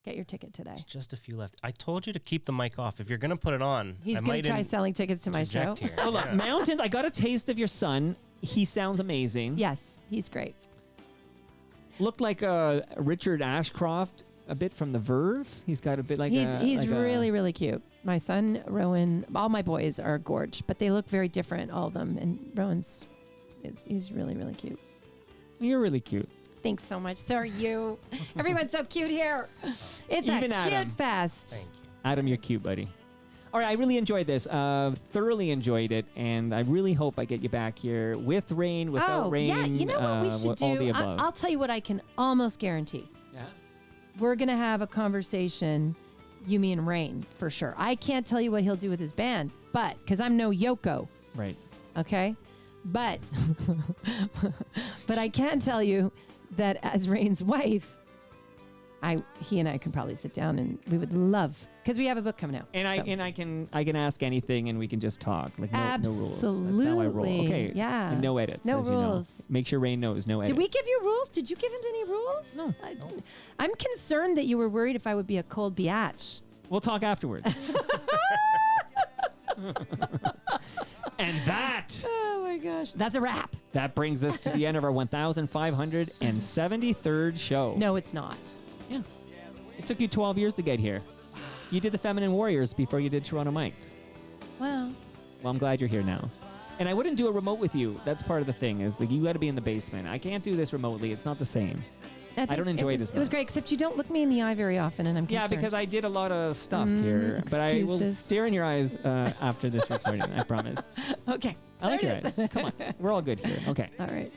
Get your ticket today. There's just a few left. I told you to keep the mic off. If you're gonna put it on, He's I going might to try selling tickets to my show. interject here. Oh look, Yeah. Mountains. I got a taste of your son. He sounds amazing. Yes, he's great. Looked like Richard Ashcroft a bit from The Verve. He's got a bit like He's really, really cute. My son, Rowan, all my boys are gorge, but they look very different, all of them. And Rowan's, he's really, really cute. You're really cute. Thanks so much. So are you. Everyone's so cute here. It's Even a Adam. cute fest. Thank you. Adam, you're cute, buddy. All right, I really enjoyed this. Thoroughly enjoyed it, and I really hope I get you back here with rain, without rain. Yeah, you know what we should do? all the above. I'll tell you what I can almost guarantee. Yeah. We're going to have a conversation, you, me, and Rain, for sure. I can't tell you what he'll do with his band, but, because I'm no Yoko, Right. okay? But, but I can tell you that as Rain's wife, he and I can probably sit down and we would love, because we have a book coming out. And I can ask anything and we can just talk. Like no rules. That's how I roll. Absolutely. Okay. Yeah. And no edits. No as rules. You know. Make sure Rain knows no edits. Did we give you rules? Did you give him any rules? No. I'm concerned that you were worried if I would be a cold biatch. We'll talk afterwards. And that Oh my gosh. That's a wrap. brings us to the end of our 1,573rd show. No, it's not. Yeah. It took you 12 years to get here. You did the Feminine Warriors before you did Toronto Mic'd. Well, Well, I'm glad you're here now. And I wouldn't do a remote with you. That's part of the thing, is like you got to be in the basement. I can't do this remotely. It's not the same. think don't enjoy it as It was much. great, except you don't look me in the eye very often, and I'm Yeah, concerned. because I did a lot of stuff here. But I will excuses. stare in your eyes after this recording, I promise. Okay. I like there your it eyes. is. Come on. We're all good here. Okay. All right.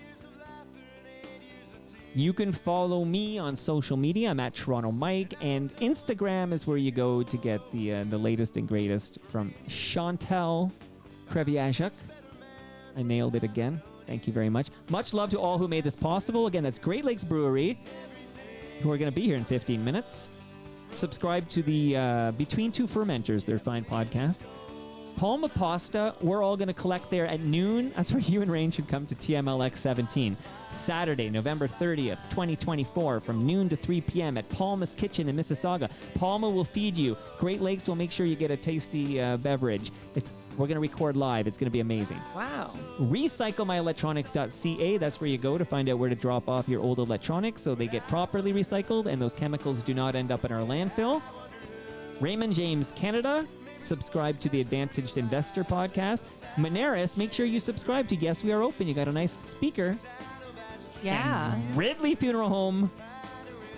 You can follow me on social media. I'm at Toronto Mike, and Instagram is where you go to get the latest and greatest from Chantal Kreviazuk. I nailed it again. Thank you very much. Much love to all who made this possible. Again, that's Great Lakes Brewery, who are going to be here in 15 minutes. Subscribe to the Between Two Fermenters, their fine podcast. Palma Pasta, we're all going to collect there at noon. That's where you and Rain should come to TMLX 17. Saturday, November 30th, 2024, from noon to 3 p.m. at Palma's Kitchen in Mississauga. Palma will feed you. Great Lakes will make sure you get a tasty beverage. We're going to record live. It's going to be amazing. Wow. RecycleMyElectronics.ca, that's where you go to find out where to drop off your old electronics so they get properly recycled and those chemicals do not end up in our landfill. Raymond James Canada, subscribe to the Advantaged Investor podcast. Moneris, make sure you subscribe to Yes, We Are Open. You got a nice speaker. Yeah. And Ridley Funeral Home.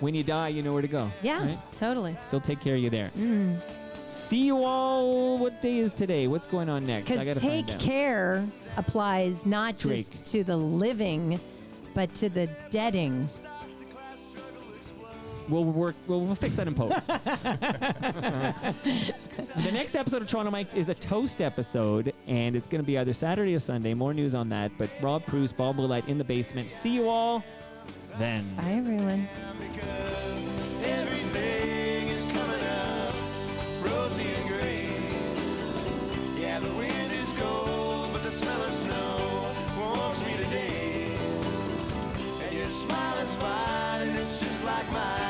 When you die, you know where to go. Yeah, right? totally. They'll take care of you there. Mm. See you all. What day is today? What's going on next? I Because gotta take find out. care applies not Drake. just to the living, but to the deading. We'll fix that in post. The next episode of Toronto Mike is a toast episode, and it's going to be either Saturday or Sunday. More news on that. But Rob Pruce, Bob Willite in the basement. See you all then. Bye, everyone. Because everything is coming up rosy and green. Yeah, the wind is cold, but the smell of snow warms me today. And your smile is fine, and it's just like mine.